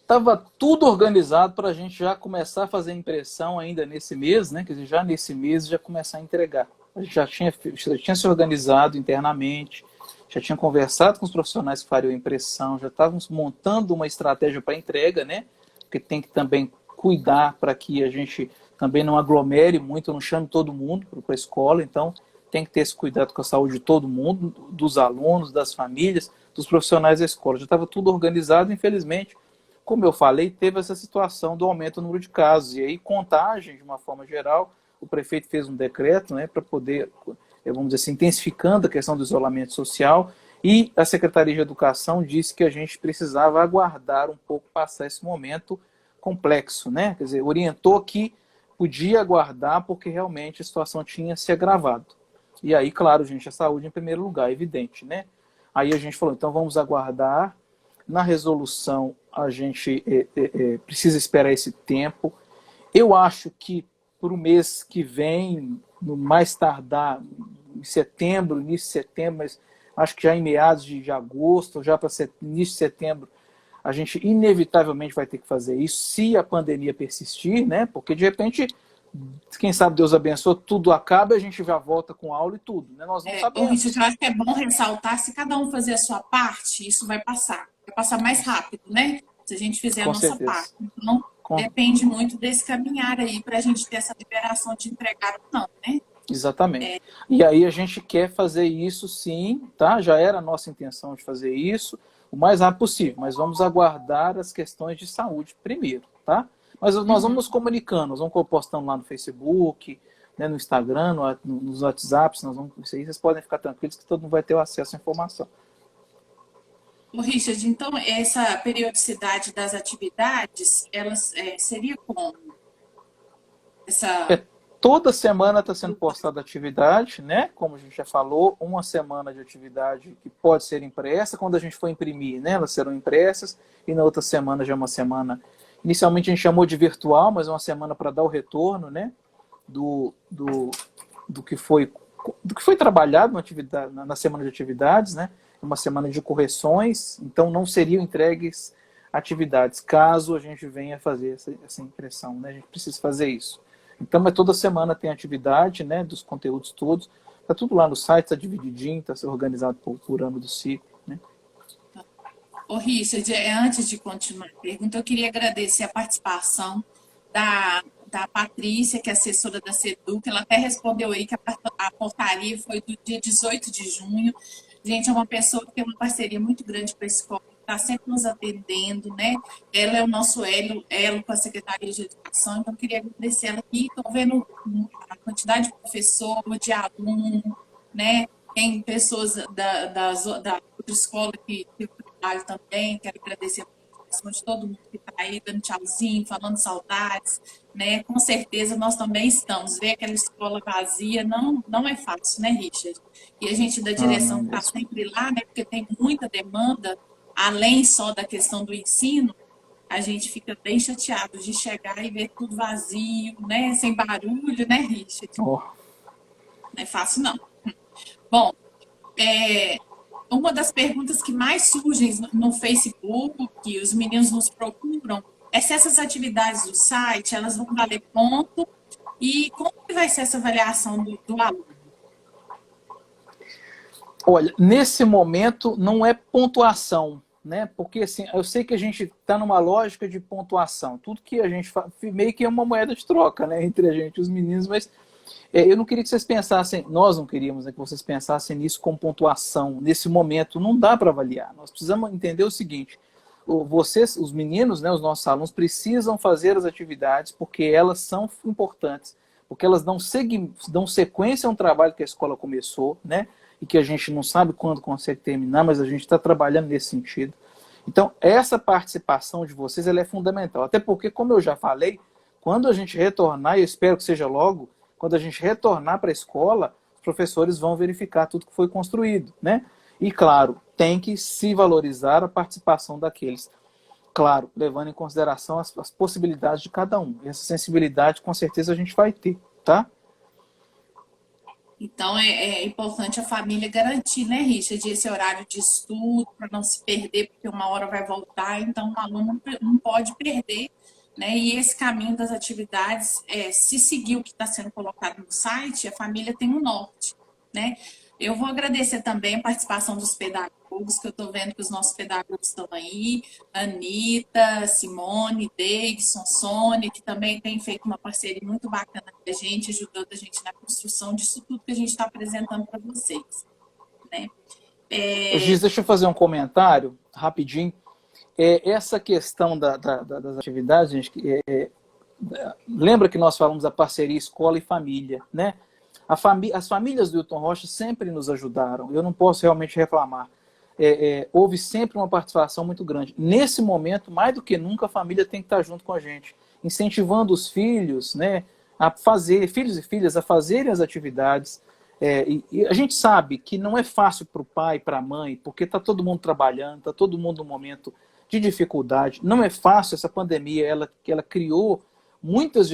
Estava tudo organizado para a gente já começar a fazer impressão ainda nesse mês, né? Quer dizer, já nesse mês já começar a entregar. A gente já tinha se organizado internamente, já tinha conversado com os profissionais que fariam a impressão, já estávamos montando uma estratégia para entrega, né? Porque tem que também cuidar para que a gente também não aglomere muito, não chame todo mundo para a escola, então tem que ter esse cuidado com a saúde de todo mundo, dos alunos, das famílias, dos profissionais da escola. Já estava tudo organizado, infelizmente, como eu falei, teve essa situação do aumento do número de casos, e aí contagem, de uma forma geral, o prefeito fez um decreto, né, para poder, vamos dizer assim, intensificando a questão do isolamento social, e a Secretaria de Educação disse que a gente precisava aguardar um pouco, passar esse momento complexo, né? Quer dizer, orientou que podia aguardar porque realmente a situação tinha se agravado. E aí, claro, gente, a saúde em primeiro lugar, evidente, né? Aí a gente falou, então vamos aguardar. Na resolução, a gente precisa esperar esse tempo. Eu acho que para o mês que vem, no mais tardar, em setembro, início de setembro, mas acho que já em meados de agosto, já para início de setembro, a gente inevitavelmente vai ter que fazer isso, se a pandemia persistir, né? Porque de repente, quem sabe Deus abençoa, tudo acaba e a gente já volta com aula e tudo, né? Nós não sabemos. Eu acho que é bom ressaltar, se cada um fazer a sua parte, isso vai passar mais rápido, né? Se a gente fizer a nossa parte. Então, depende muito desse caminhar aí para a gente ter essa liberação de entregar ou não, né? Exatamente. E aí a gente quer fazer isso sim, tá? Já era a nossa intenção de fazer isso o mais rápido possível, mas vamos aguardar as questões de saúde primeiro, tá? Mas nós vamos nos comunicando, nós vamos postando lá no Facebook, né, no Instagram, nos WhatsApps, isso aí vocês podem ficar tranquilos que todo mundo vai ter o acesso à informação. Ô, Richard, então essa periodicidade das atividades, elas seria como? Essa... Toda semana está sendo postada atividade, né? Como a gente já falou, uma semana de atividade que pode ser impressa. Quando a gente for imprimir, né, elas serão impressas. E na outra semana já é uma semana. Inicialmente a gente chamou de virtual, mas é uma semana para dar o retorno, né? Do que foi trabalhado na semana de atividades, né? Uma semana de correções. Então não seriam entregues atividades, caso a gente venha fazer essa impressão, né? A gente precisa fazer isso. Então, mas toda semana tem atividade, né, dos conteúdos todos. Está tudo lá no site, está divididinho, está organizado por ano do ciclo, né? Ô, Richard, antes de continuar a pergunta, eu queria agradecer a participação da Patrícia, que é assessora da SEDUC. Ela até respondeu aí que a portaria foi do dia 18 de junho. Gente, é uma pessoa que tem uma parceria muito grande com a escola, está sempre nos atendendo, né? Ela é o nosso elo com a Secretaria de Educação, então eu queria agradecer ela aqui. Estou vendo a quantidade de professor, de aluno, né? Tem pessoas da outra escola que eu trabalho também, quero agradecer a participação de todo mundo que está aí, dando tchauzinho, falando saudades, né? Com certeza nós também estamos. Ver aquela escola vazia não é fácil, né, Richard? E a gente da direção está sempre lá, né? Porque tem muita demanda, além só da questão do ensino, a gente fica bem chateado de chegar e ver tudo vazio, né? Sem barulho, né, Richard? Oh. Não é fácil, não. Bom, uma das perguntas que mais surgem no Facebook, que os meninos nos procuram, é se essas atividades do site, elas vão valer ponto e como que vai ser essa avaliação do aluno? Olha, nesse momento não é pontuação, né? Porque assim, eu sei que a gente está numa lógica de pontuação. Tudo que a gente faz, meio que é uma moeda de troca, né? Entre a gente e os meninos, mas eu não queria que vocês pensassem, nós não queríamos, né, que vocês pensassem nisso com pontuação. Nesse momento não dá para avaliar. Nós precisamos entender o seguinte: vocês, os meninos, né, os nossos alunos, precisam fazer as atividades porque elas são importantes, porque elas dão sequência a um trabalho que a escola começou, né, e que a gente não sabe quando consegue terminar, mas a gente está trabalhando nesse sentido. Então, essa participação de vocês ela é fundamental. Até porque, como eu já falei, quando a gente retornar, e eu espero que seja logo, quando a gente retornar para a escola, os professores vão verificar tudo que foi construído, né? E, claro, tem que se valorizar a participação daqueles. Claro, levando em consideração as possibilidades de cada um. Essa sensibilidade, com certeza, a gente vai ter, tá? Então, é importante a família garantir, né, Richard, esse horário de estudo, para não se perder, porque uma hora vai voltar, então o aluno não pode perder, né? E esse caminho das atividades, se seguir o que está sendo colocado no site, a família tem um norte, né? Eu vou agradecer também a participação dos pedagogos, que eu estou vendo que os nossos pedagogos estão aí, Anitta, Simone, Davidson, Sônia, que também tem feito uma parceria muito bacana com a gente, ajudando a gente na construção disso tudo que a gente está apresentando para vocês, né? Giz, deixa eu fazer um comentário rapidinho. Essa questão das atividades, gente, lembra que nós falamos da parceria escola e família, né? As famílias do Hilton Rocha sempre nos ajudaram, eu não posso realmente reclamar. Houve sempre uma participação muito grande. Nesse momento, mais do que nunca, a família tem que estar junto com a gente, incentivando os filhos, né, filhos e filhas a fazerem as atividades. E a gente sabe que não é fácil para o pai, para a mãe, porque está todo mundo trabalhando, está todo mundo num momento de dificuldade. Não é fácil essa pandemia, ela criou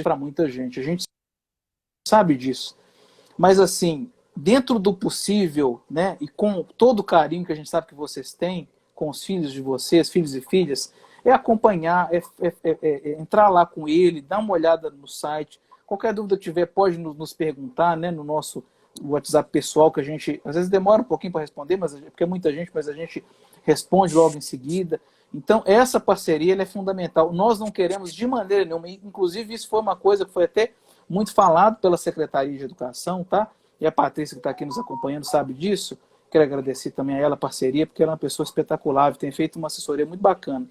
para muita gente. A gente sabe disso. Mas assim, dentro do possível, né, e com todo o carinho que a gente sabe que vocês têm com os filhos de vocês, filhos e filhas, acompanhar, entrar lá com ele, dar uma olhada no site. Qualquer dúvida que tiver, pode nos perguntar, né, no nosso WhatsApp pessoal, que a gente, às vezes demora um pouquinho para responder, porque é muita gente, mas a gente responde logo em seguida. Então, essa parceria ela é fundamental. Nós não queremos de maneira nenhuma, inclusive isso foi uma coisa que foi até muito falado pela Secretaria de Educação, tá? E a Patrícia, que está aqui nos acompanhando, sabe disso. Quero agradecer também a ela a parceria, porque ela é uma pessoa espetacular, tem feito uma assessoria muito bacana.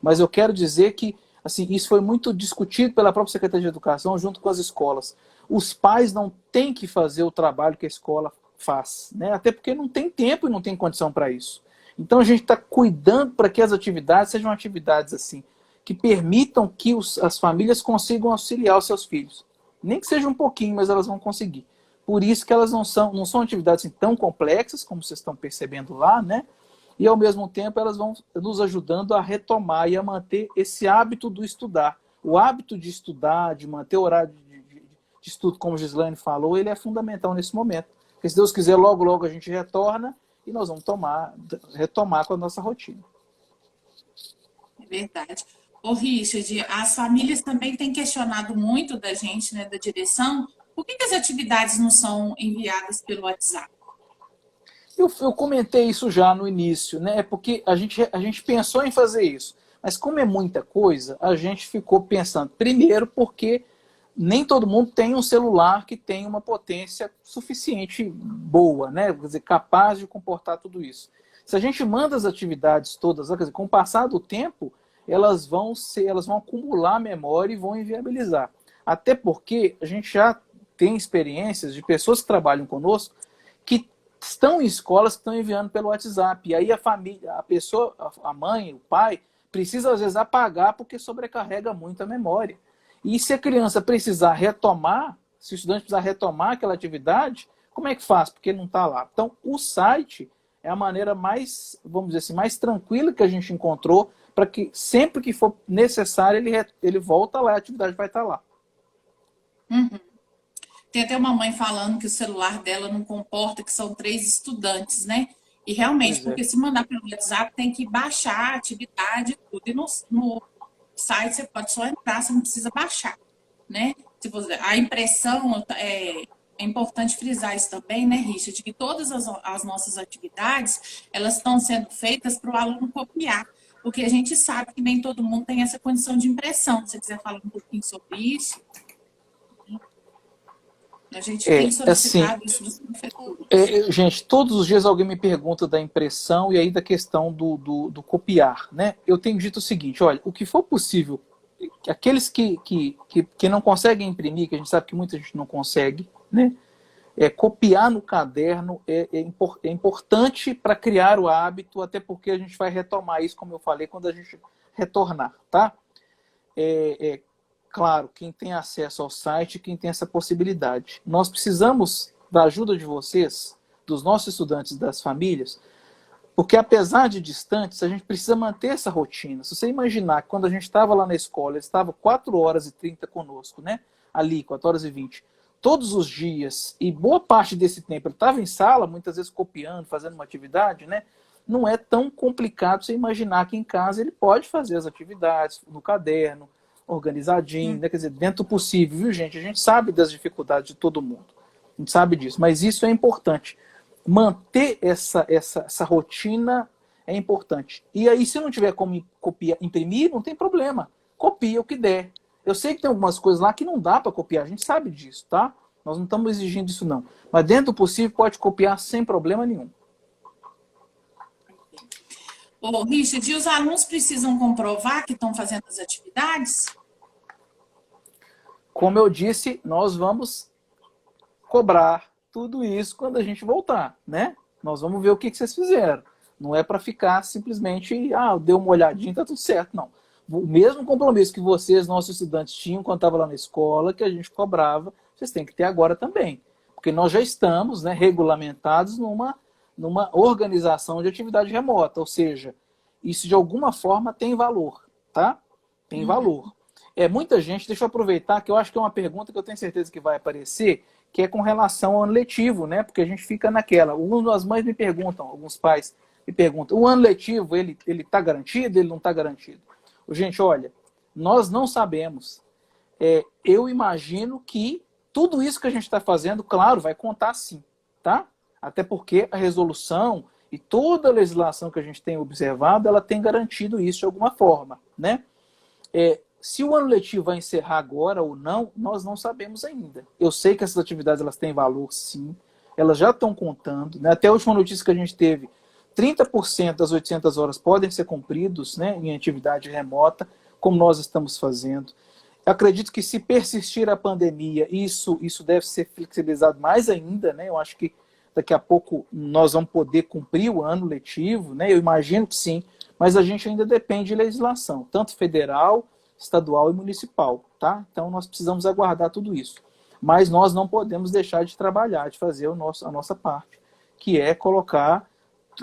Mas eu quero dizer que assim, isso foi muito discutido pela própria Secretaria de Educação junto com as escolas. Os pais não têm que fazer o trabalho que a escola faz, né? Até porque não tem tempo e não tem condição para isso. Então a gente está cuidando para que as atividades sejam atividades assim, que permitam que as famílias consigam auxiliar os seus filhos. Nem que seja um pouquinho, mas elas vão conseguir. Por isso que elas não são atividades assim, tão complexas, como vocês estão percebendo lá, né? E, ao mesmo tempo, elas vão nos ajudando a retomar e a manter esse hábito do estudar. O hábito de estudar, de manter o horário de estudo, como a Gislaine falou, ele é fundamental nesse momento. Porque, se Deus quiser, logo, logo a gente retorna e nós vamos retomar com a nossa rotina. É verdade. Ô, Richard, as famílias também têm questionado muito da gente, né, da direção, por que as atividades não são enviadas pelo WhatsApp? Eu comentei isso já no início, né? É porque a gente pensou em fazer isso. Mas como é muita coisa, a gente ficou pensando, primeiro porque nem todo mundo tem um celular que tem uma potência suficiente boa, né? Quer dizer, capaz de comportar tudo isso. Se a gente manda as atividades todas, quer dizer, com o passar do tempo, elas vão acumular memória e vão inviabilizar. Até porque a gente já tem experiências de pessoas que trabalham conosco que estão em escolas que estão enviando pelo WhatsApp. E aí a família, a pessoa, a mãe, o pai, precisa às vezes apagar porque sobrecarrega muito a memória. E se a criança precisar retomar, se o estudante precisar retomar aquela atividade, como é que faz? Porque ele não está lá. Então, o site é a maneira mais, vamos dizer assim, mais tranquila que a gente encontrou para que sempre que for necessário ele volta lá e a atividade vai estar lá. Uhum. Tem até uma mãe falando que o celular dela não comporta, que são 3 estudantes, né? E realmente, porque se mandar pelo WhatsApp, tem que baixar a atividade e tudo. E no site você pode só entrar, você não precisa baixar, né? A impressão, é importante frisar isso também, né, Richard? Que todas as nossas atividades, elas estão sendo feitas para o aluno copiar. Porque a gente sabe que nem todo mundo tem essa condição de impressão. Se você quiser falar um pouquinho sobre isso... A gente tem solicitado isso dos professores. Gente, todos os dias alguém me pergunta da impressão e aí da questão do copiar, né? Eu tenho dito o seguinte, olha, o que for possível, aqueles que não conseguem imprimir, que a gente sabe que muita gente não consegue, né? Copiar no caderno é importante para criar o hábito, até porque a gente vai retomar isso, como eu falei, quando a gente retornar, tá? Claro, quem tem acesso ao site, quem tem essa possibilidade. Nós precisamos da ajuda de vocês, dos nossos estudantes e das famílias, porque apesar de distantes, a gente precisa manter essa rotina. Se você imaginar que quando a gente estava lá na escola, ele estava 4h30 conosco, né? Ali, 4h20, todos os dias, e boa parte desse tempo ele estava em sala, muitas vezes copiando, fazendo uma atividade, né? Não é tão complicado você imaginar que em casa ele pode fazer as atividades no caderno, organizadinho, né? Quer dizer, dentro do possível, viu, gente? A gente sabe das dificuldades de todo mundo. A gente sabe disso, mas isso é importante. Manter essa rotina é importante. E aí, se não tiver como copiar, imprimir, não tem problema. Copia o que der. Eu sei que tem algumas coisas lá que não dá para copiar, a gente sabe disso, tá? Nós não estamos exigindo isso, não. Mas dentro do possível, pode copiar sem problema nenhum. Ô, Richard, e os alunos precisam comprovar que estão fazendo as atividades? Como eu disse, nós vamos cobrar tudo isso quando a gente voltar, né? Nós vamos ver o que vocês fizeram. Não é para ficar simplesmente, deu uma olhadinha, tá tudo certo, não. O mesmo compromisso que vocês, nossos estudantes, tinham quando estavam lá na escola, que a gente cobrava, vocês têm que ter agora também. Porque nós já estamos, né, regulamentados numa organização de atividade remota, ou seja, isso de alguma forma tem valor, tá? Tem valor. Muita gente, deixa eu aproveitar, que eu acho que é uma pergunta que eu tenho certeza que vai aparecer, que é com relação ao ano letivo, né? Porque a gente fica naquela. As mães me perguntam, alguns pais me perguntam, o ano letivo, ele está garantido, ele não está garantido? Gente, olha, nós não sabemos. Eu imagino que tudo isso que a gente está fazendo, claro, vai contar sim, tá? Até porque a resolução e toda a legislação que a gente tem observado, ela tem garantido isso de alguma forma, né? se o ano letivo vai encerrar agora ou não, nós não sabemos ainda. Eu sei que essas atividades elas têm valor, sim. Elas já estão contando, né? Até a última notícia que a gente teve, 30% das 800 horas podem ser cumpridos, né, em atividade remota, como nós estamos fazendo. Eu acredito que se persistir a pandemia, isso deve ser flexibilizado mais ainda, né? Eu acho que daqui a pouco nós vamos poder cumprir o ano letivo, né? Eu imagino que sim, mas a gente ainda depende de legislação, tanto federal, estadual e municipal, tá? Então nós precisamos aguardar tudo isso. Mas nós não podemos deixar de trabalhar, de fazer a nossa parte, que é colocar,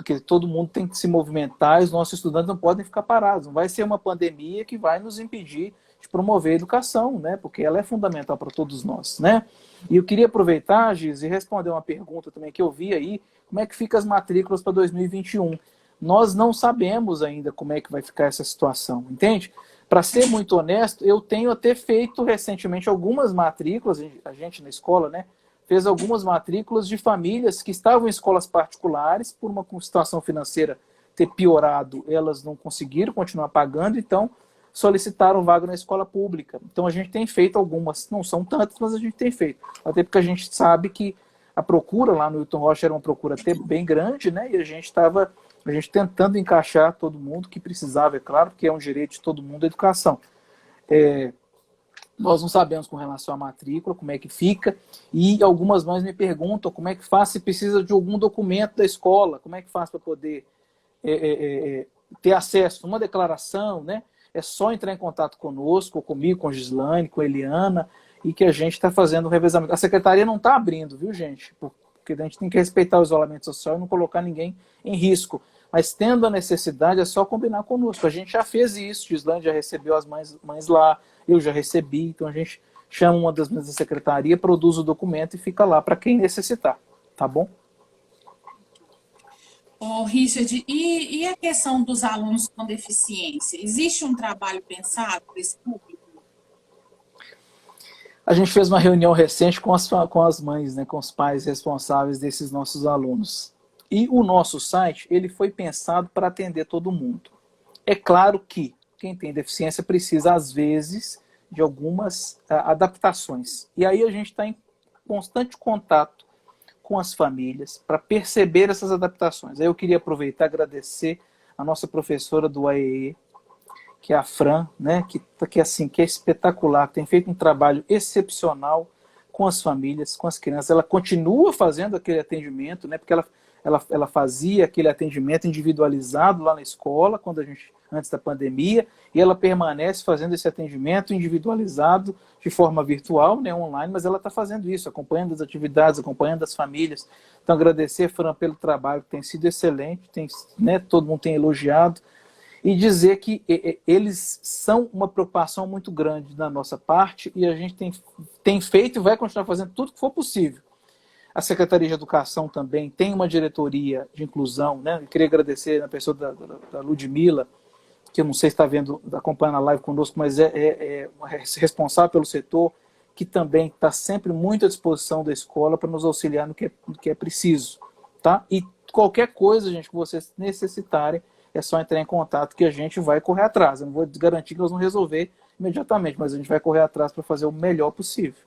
que todo mundo tem que se movimentar, os nossos estudantes não podem ficar parados. Não vai ser uma pandemia que vai nos impedir de promover a educação, né? Porque ela é fundamental para todos nós, né? E eu queria aproveitar, Giz, e responder uma pergunta também que eu vi aí, como é que ficam as matrículas para 2021? Nós não sabemos ainda como é que vai ficar essa situação, entende? Para ser muito honesto, eu tenho até feito recentemente algumas matrículas, a gente na escola, né, fez algumas matrículas de famílias que estavam em escolas particulares, por uma situação financeira ter piorado, elas não conseguiram continuar pagando, então solicitaram vaga na escola pública. Então a gente tem feito algumas, não são tantas, mas a gente tem feito. Até porque a gente sabe que a procura lá no Hilton Rocha era uma procura até bem grande, né, e a gente tentando encaixar todo mundo que precisava, é claro, porque é um direito de todo mundo a educação. Nós não sabemos com relação à matrícula, como é que fica, e algumas mães me perguntam como é que faz, se precisa de algum documento da escola, como é que faz para poder ter acesso a uma declaração, né? É só entrar em contato conosco, comigo, com a Gislaine, com a Eliana, e que a gente está fazendo o revezamento. A secretaria não está abrindo, viu, gente? Porque a gente tem que respeitar o isolamento social e não colocar ninguém em risco. Mas tendo a necessidade, é só combinar conosco. A gente já fez isso, Gislaine já recebeu as mães lá, eu já recebi, então a gente chama uma das mães da secretaria, produz o documento e fica lá para quem necessitar, tá bom? Ô, Richard, e a questão dos alunos com deficiência? Existe um trabalho pensado para esse público? A gente fez uma reunião recente com as mães, né, com os pais responsáveis desses nossos alunos. E o nosso site, ele foi pensado para atender todo mundo. É claro que quem tem deficiência precisa, às vezes, de algumas adaptações. E aí a gente está em constante contato com as famílias para perceber essas adaptações. Aí eu queria aproveitar e agradecer a nossa professora do AEE, que é a Fran, né, que é espetacular, tem feito um trabalho excepcional com as famílias, com as crianças. Ela continua fazendo aquele atendimento, né, porque ela fazia aquele atendimento individualizado lá na escola, antes da pandemia, e ela permanece fazendo esse atendimento individualizado de forma virtual, né, online, mas ela está fazendo isso, acompanhando as atividades, acompanhando as famílias. Então, agradecer, Fran, pelo trabalho, que tem sido excelente, né, todo mundo tem elogiado, e dizer que eles são uma preocupação muito grande da nossa parte, e a gente tem feito e vai continuar fazendo tudo que for possível. A Secretaria de Educação também tem uma diretoria de inclusão, né? Eu queria agradecer a pessoa da Ludmila, que eu não sei se está acompanhando a live conosco, mas é responsável pelo setor, que também está sempre muito à disposição da escola para nos auxiliar no que é preciso, tá? E qualquer coisa, gente, que vocês necessitarem, é só entrar em contato que a gente vai correr atrás. Eu não vou garantir que nós vamos resolver imediatamente, mas a gente vai correr atrás para fazer o melhor possível.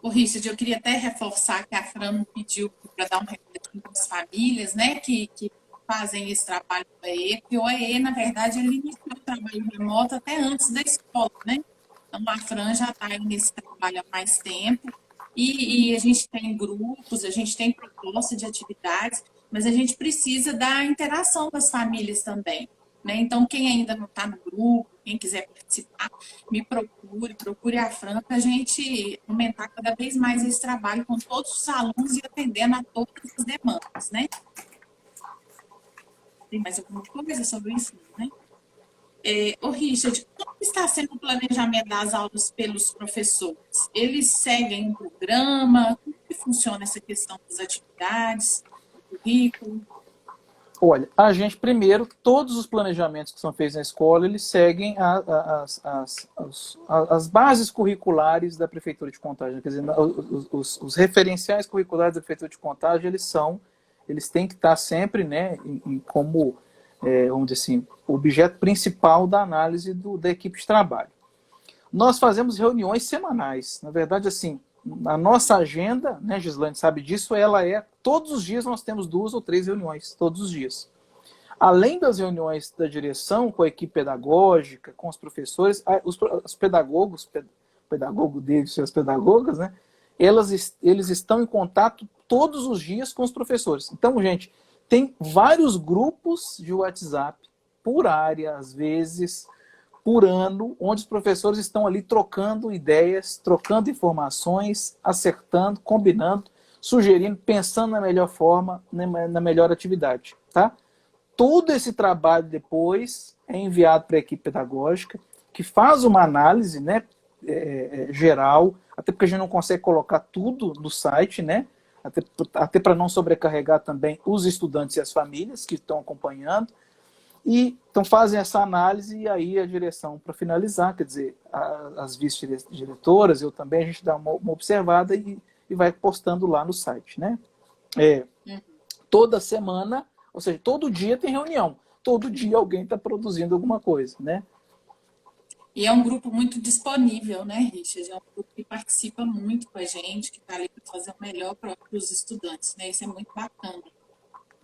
Ô, Richard, eu queria até reforçar que a Fran pediu para dar um recadinho para as famílias, né, que fazem esse trabalho do AE, porque o AE, na verdade, ele iniciou o trabalho remoto até antes da escola, né? Então, a Fran já está aí nesse trabalho há mais tempo, e a gente tem grupos, a gente tem proposta de atividades, mas a gente precisa da interação das famílias também, né? Então, quem ainda não está no grupo, quem quiser participar, me procure a Fran para a gente aumentar cada vez mais esse trabalho com todos os alunos e atendendo a todas as demandas, né? Tem mais alguma coisa sobre isso, né? Ô, Richard, como está sendo o planejamento das aulas pelos professores? Eles seguem um programa? Como que funciona essa questão das atividades, do currículo? Olha, a gente, primeiro, todos os planejamentos que são feitos na escola, eles seguem as bases curriculares da Prefeitura de Contagem. Quer dizer, os referenciais curriculares da Prefeitura de Contagem, eles têm que estar sempre, né, como vamos dizer assim, o objeto principal da análise da equipe de trabalho. Nós fazemos reuniões semanais. Na verdade, assim, a nossa agenda, né, Gislaine sabe disso, ela todos os dias nós temos 2 ou 3 reuniões, todos os dias. Além das reuniões da direção, com a equipe pedagógica, com os professores, os pedagogos, pedagogo deles e as pedagogas, né, eles estão em contato todos os dias com os professores. Então, gente, tem vários grupos de WhatsApp, por área, às vezes, por ano, onde os professores estão ali trocando ideias, trocando informações, acertando, combinando, sugerindo, pensando na melhor forma, na melhor atividade, tá? Todo esse trabalho depois é enviado para a equipe pedagógica, que faz uma análise, né, geral, até porque a gente não consegue colocar tudo no site, né, até para não sobrecarregar também os estudantes e as famílias que estão acompanhando. E então fazem essa análise e aí a direção, para finalizar, quer dizer, as vice-diretoras, eu também, a gente dá uma observada e vai postando lá no site, né? Toda semana, ou seja, todo dia tem reunião, todo dia alguém está produzindo alguma coisa, né? E é um grupo muito disponível, né, Richard? É um grupo que participa muito com a gente, que está ali para fazer o melhor para os estudantes, né? Isso é muito bacana.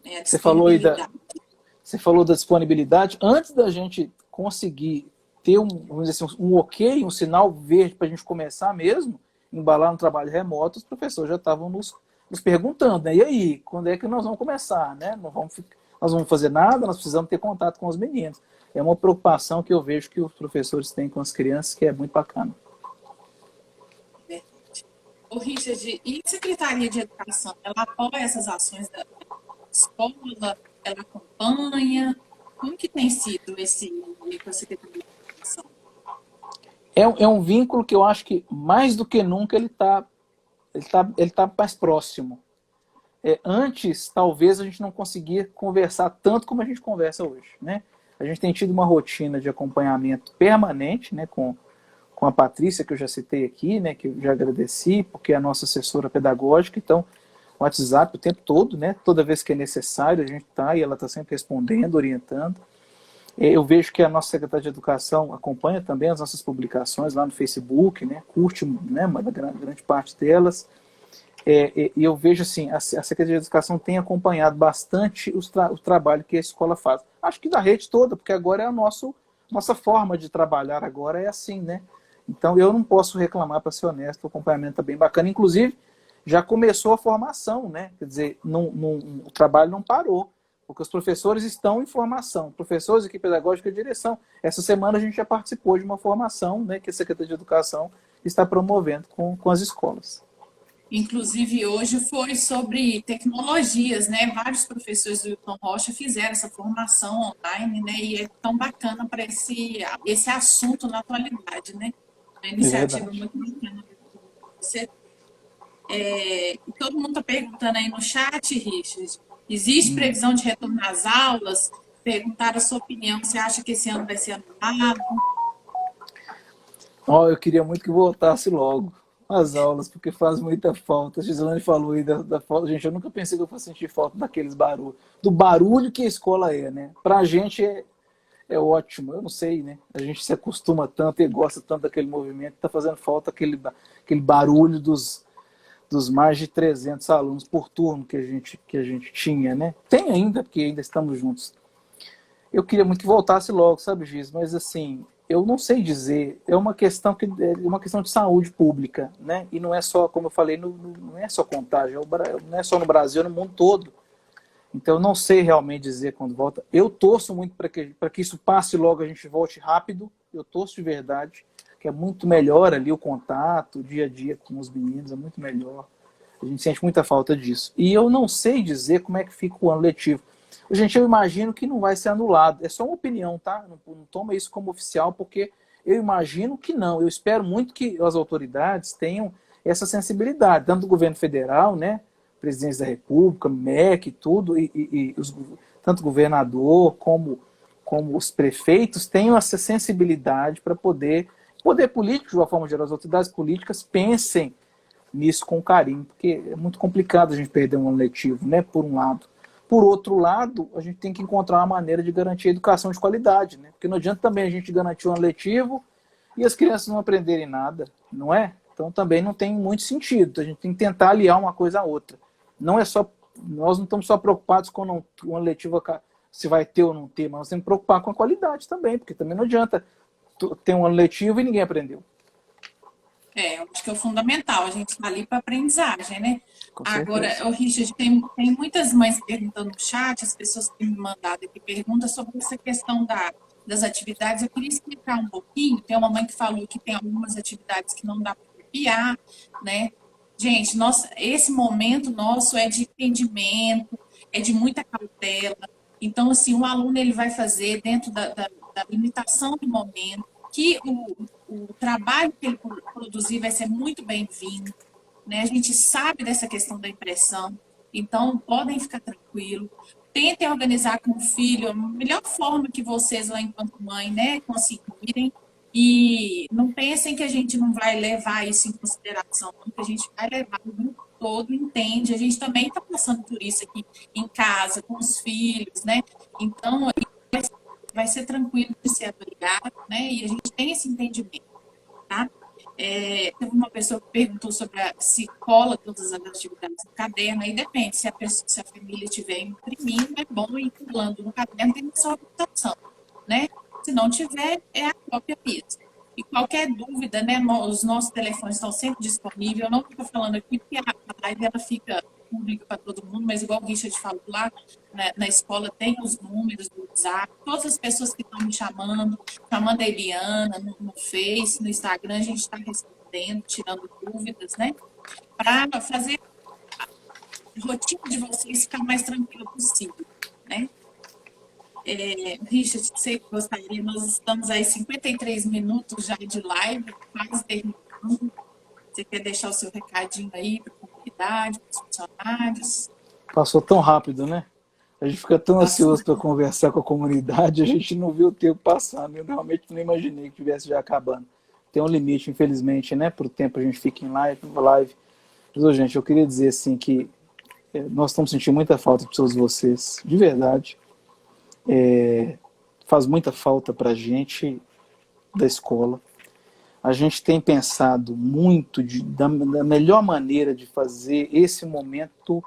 Né? Você falou da disponibilidade. Antes da gente conseguir ter vamos dizer assim, um ok, um sinal verde para a gente começar mesmo, embalar no trabalho remoto, os professores já estavam nos perguntando, né? E aí, quando é que nós vamos começar? Né? Nós vamos fazer nada, nós precisamos ter contato com os meninos. É uma preocupação que eu vejo que os professores têm com as crianças, que é muito bacana. Ô, Richard, e a Secretaria de Educação, ela apoia essas ações da escola? Ela acompanha? Como que tem sido esse vínculo com a Secretaria de Educação? É um vínculo que eu acho que, mais do que nunca, ele tá mais próximo. Antes, talvez, a gente não conseguia conversar tanto como a gente conversa hoje, né? A gente tem tido uma rotina de acompanhamento permanente, né, com a Patrícia, que eu já citei aqui, né, que eu já agradeci, porque é a nossa assessora pedagógica. Então, o WhatsApp o tempo todo, né, toda vez que é necessário, a gente está e ela está sempre respondendo, orientando. Eu vejo que a nossa secretária de Educação acompanha também as nossas publicações lá no Facebook, né, curte, né, uma grande parte delas. E eu vejo assim, a Secretaria de Educação tem acompanhado bastante o trabalho que a escola faz. Acho que da rede toda, porque agora é a nossa forma de trabalhar, agora é assim, né? Então eu não posso reclamar, para ser honesto, o acompanhamento está bem bacana. Inclusive, já começou a formação, né? Quer dizer, o trabalho não parou, porque os professores estão em formação, professores, equipe pedagógica e direção. Essa semana a gente já participou de uma formação, né, que a Secretaria de Educação está promovendo com as escolas. Inclusive, hoje foi sobre tecnologias, né? Vários professores do Hilton Rocha fizeram essa formação online, né? E é tão bacana para esse assunto na atualidade, né? Uma iniciativa muito bacana. Todo mundo está perguntando aí no chat, Richard, existe previsão de retorno às aulas? Perguntaram a sua opinião, você acha que esse ano vai ser anulado? Eu queria muito que voltasse logo as aulas, porque faz muita falta. A Gislaine falou aí da falta. Gente, eu nunca pensei que eu fosse sentir falta daqueles barulhos. Do barulho que a escola né? Pra gente é ótimo. Eu não sei, né? A gente se acostuma tanto e gosta tanto daquele movimento. Tá fazendo falta aquele barulho dos mais de 300 alunos por turno que a gente tinha, né? Tem ainda, porque ainda estamos juntos. Eu queria muito que voltasse logo, sabe, Giz? Mas assim, eu não sei dizer, é uma questão de saúde pública, né? E não é só, como eu falei, não é só contágio, não é só no Brasil, é no mundo todo. Então eu não sei realmente dizer quando volta. Eu torço muito para que isso passe logo, a gente volte rápido. Eu torço de verdade, que é muito melhor ali o contato, o dia a dia com os meninos, é muito melhor. A gente sente muita falta disso. E eu não sei dizer como é que fica o ano letivo. Gente, eu imagino que não vai ser anulado. É só uma opinião, tá? Não toma isso como oficial, porque eu imagino que não. Eu espero muito que as autoridades tenham essa sensibilidade, tanto do governo federal, né? Presidentes da República, MEC, tudo, tanto o governador como os prefeitos tenham essa sensibilidade para poder político, de uma forma geral, as autoridades políticas pensem nisso com carinho, porque é muito complicado a gente perder um ano letivo, né? Por um lado. por outro lado, a gente tem que encontrar uma maneira de garantir a educação de qualidade, né? Porque não adianta também a gente garantir um ano letivo e as crianças não aprenderem nada, não é? Então também não tem muito sentido. A gente tem que tentar aliar uma coisa à outra. Não é só, nós não estamos só preocupados com o ano letivo se vai ter ou não ter, mas nós temos que preocupar com a qualidade também, porque também não adianta ter um ano letivo e ninguém aprendeu. Eu acho que é o fundamental, a gente está ali para aprendizagem, né? Com Agora, certeza. o Richard, tem muitas mães perguntando no chat, as pessoas têm me mandado aqui perguntas sobre essa questão das atividades. Eu queria explicar um pouquinho. Tem uma mãe que falou que tem algumas atividades que não dá para copiar, né? Gente, esse momento nosso é de entendimento, é de muita cautela. Então, assim, o aluno ele vai fazer dentro da limitação do momento, que o trabalho que ele produzir vai ser muito bem-vindo, né? A gente sabe dessa questão da impressão, então podem ficar tranquilos. Tentem organizar com o filho a melhor forma que vocês lá enquanto mãe, né, conseguirem. E não pensem que a gente não vai levar isso em consideração, não, que a gente vai levar, o grupo todo entende. A gente também está passando por isso aqui em casa, com os filhos, né? Então, vai ser tranquilo de ser obrigado, né? E a gente tem esse entendimento, tá? Teve uma pessoa que perguntou sobre se cola todas as atividades no caderno, aí depende, se a família estiver imprimindo, é bom ir colando no caderno, tem só anotação, né? Se não tiver, é a cópia mesmo. E qualquer dúvida, né, os nossos telefones estão sempre disponíveis. Eu não estou falando aqui porque a live ela fica pública para todo mundo, mas igual o Richard falou lá, né, na escola tem os números do WhatsApp, todas as pessoas que estão me chamando a Eliana no Face, no Instagram, a gente está respondendo, tirando dúvidas, né? Para fazer a rotina de vocês ficar mais tranquila possível, né? Richard, você gostaria? Nós estamos aí 53 minutos já de live, quase terminando. Você quer deixar o seu recadinho aí para a comunidade, para os funcionários? Passou tão rápido, né? A gente fica tão ansioso para conversar com a comunidade, a gente não viu o tempo passando. Eu realmente não imaginei que estivesse já acabando. Tem um limite, infelizmente, né? Por tempo a gente fica em live. Mas, gente, eu queria dizer assim que nós estamos sentindo muita falta de todos vocês, de verdade. Faz muita falta para a gente da escola. A gente tem pensado muito da melhor maneira de fazer esse momento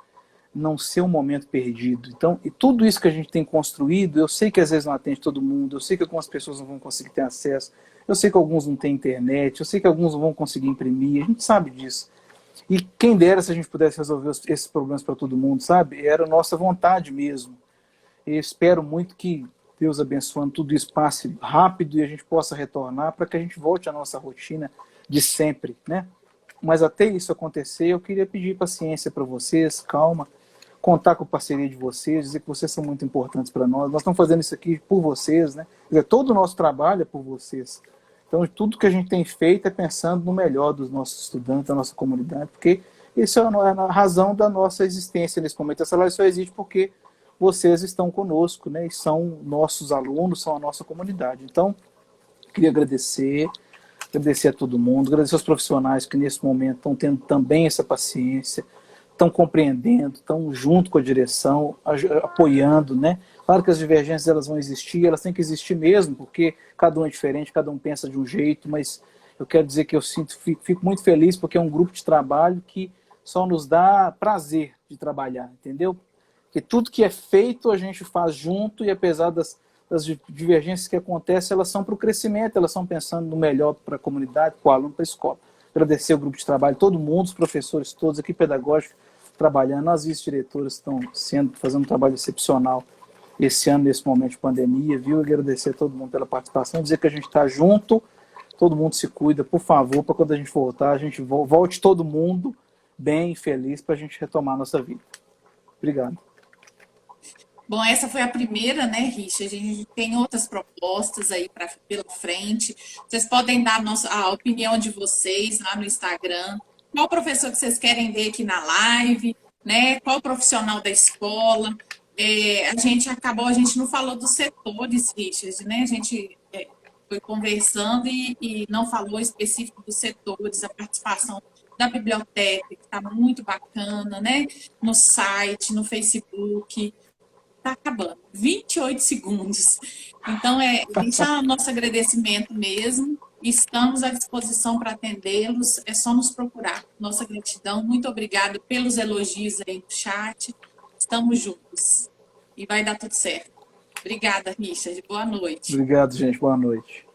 não ser um momento perdido. Então, e tudo isso que a gente tem construído, eu sei que às vezes não atende todo mundo, eu sei que algumas pessoas não vão conseguir ter acesso, eu sei que alguns não têm internet, eu sei que alguns não vão conseguir imprimir, a gente sabe disso. E quem dera se a gente pudesse resolver esses problemas para todo mundo, sabe? Era a nossa vontade mesmo. Eu espero muito que Deus abençoando tudo isso passe rápido e a gente possa retornar para que a gente volte à nossa rotina de sempre, né? Mas até isso acontecer, eu queria pedir paciência para vocês, calma, contar com a parceria de vocês, dizer que vocês são muito importantes para nós. Nós estamos fazendo isso aqui por vocês, né? Quer dizer, todo o nosso trabalho é por vocês. Então, tudo que a gente tem feito é pensando no melhor dos nossos estudantes, da nossa comunidade, porque isso é a razão da nossa existência nesse momento. Essa live só existe porque vocês estão conosco, né? E são nossos alunos, são a nossa comunidade. Então, queria agradecer a todo mundo, agradecer aos profissionais que nesse momento estão tendo também essa paciência, estão compreendendo, estão junto com a direção, apoiando, né? Claro que as divergências elas vão existir, elas têm que existir mesmo, porque cada um é diferente, cada um pensa de um jeito, mas eu quero dizer que eu fico muito feliz porque é um grupo de trabalho que só nos dá prazer de trabalhar, entendeu? Porque tudo que é feito a gente faz junto e apesar das divergências que acontecem, elas são para o crescimento, elas são pensando no melhor para a comunidade, para o aluno, para a escola. Agradecer ao grupo de trabalho, todo mundo, os professores todos, aqui pedagógicos trabalhando, as vice-diretoras estão fazendo um trabalho excepcional esse ano, nesse momento de pandemia, viu? Agradecer a todo mundo pela participação, dizer que a gente está junto, todo mundo se cuida, por favor, para quando a gente voltar, a gente volte todo mundo bem e feliz para a gente retomar a nossa vida. Obrigado. Bom, essa foi a primeira, né, Richard? A gente tem outras propostas aí pela frente. Vocês podem dar a opinião de vocês lá no Instagram. Qual professor que vocês querem ver aqui na live, né? Qual profissional da escola? A gente não falou dos setores, Richard, né? A gente foi conversando e não falou específico dos setores, a participação da biblioteca, que está muito bacana, né? No site, no Facebook, Tá acabando. 28 segundos. Então, deixar nosso agradecimento mesmo. Estamos à disposição para atendê-los. É só nos procurar. Nossa gratidão. Muito obrigada pelos elogios aí no chat. Estamos juntos. E vai dar tudo certo. Obrigada, Richard. Boa noite. Obrigado, gente. Boa noite.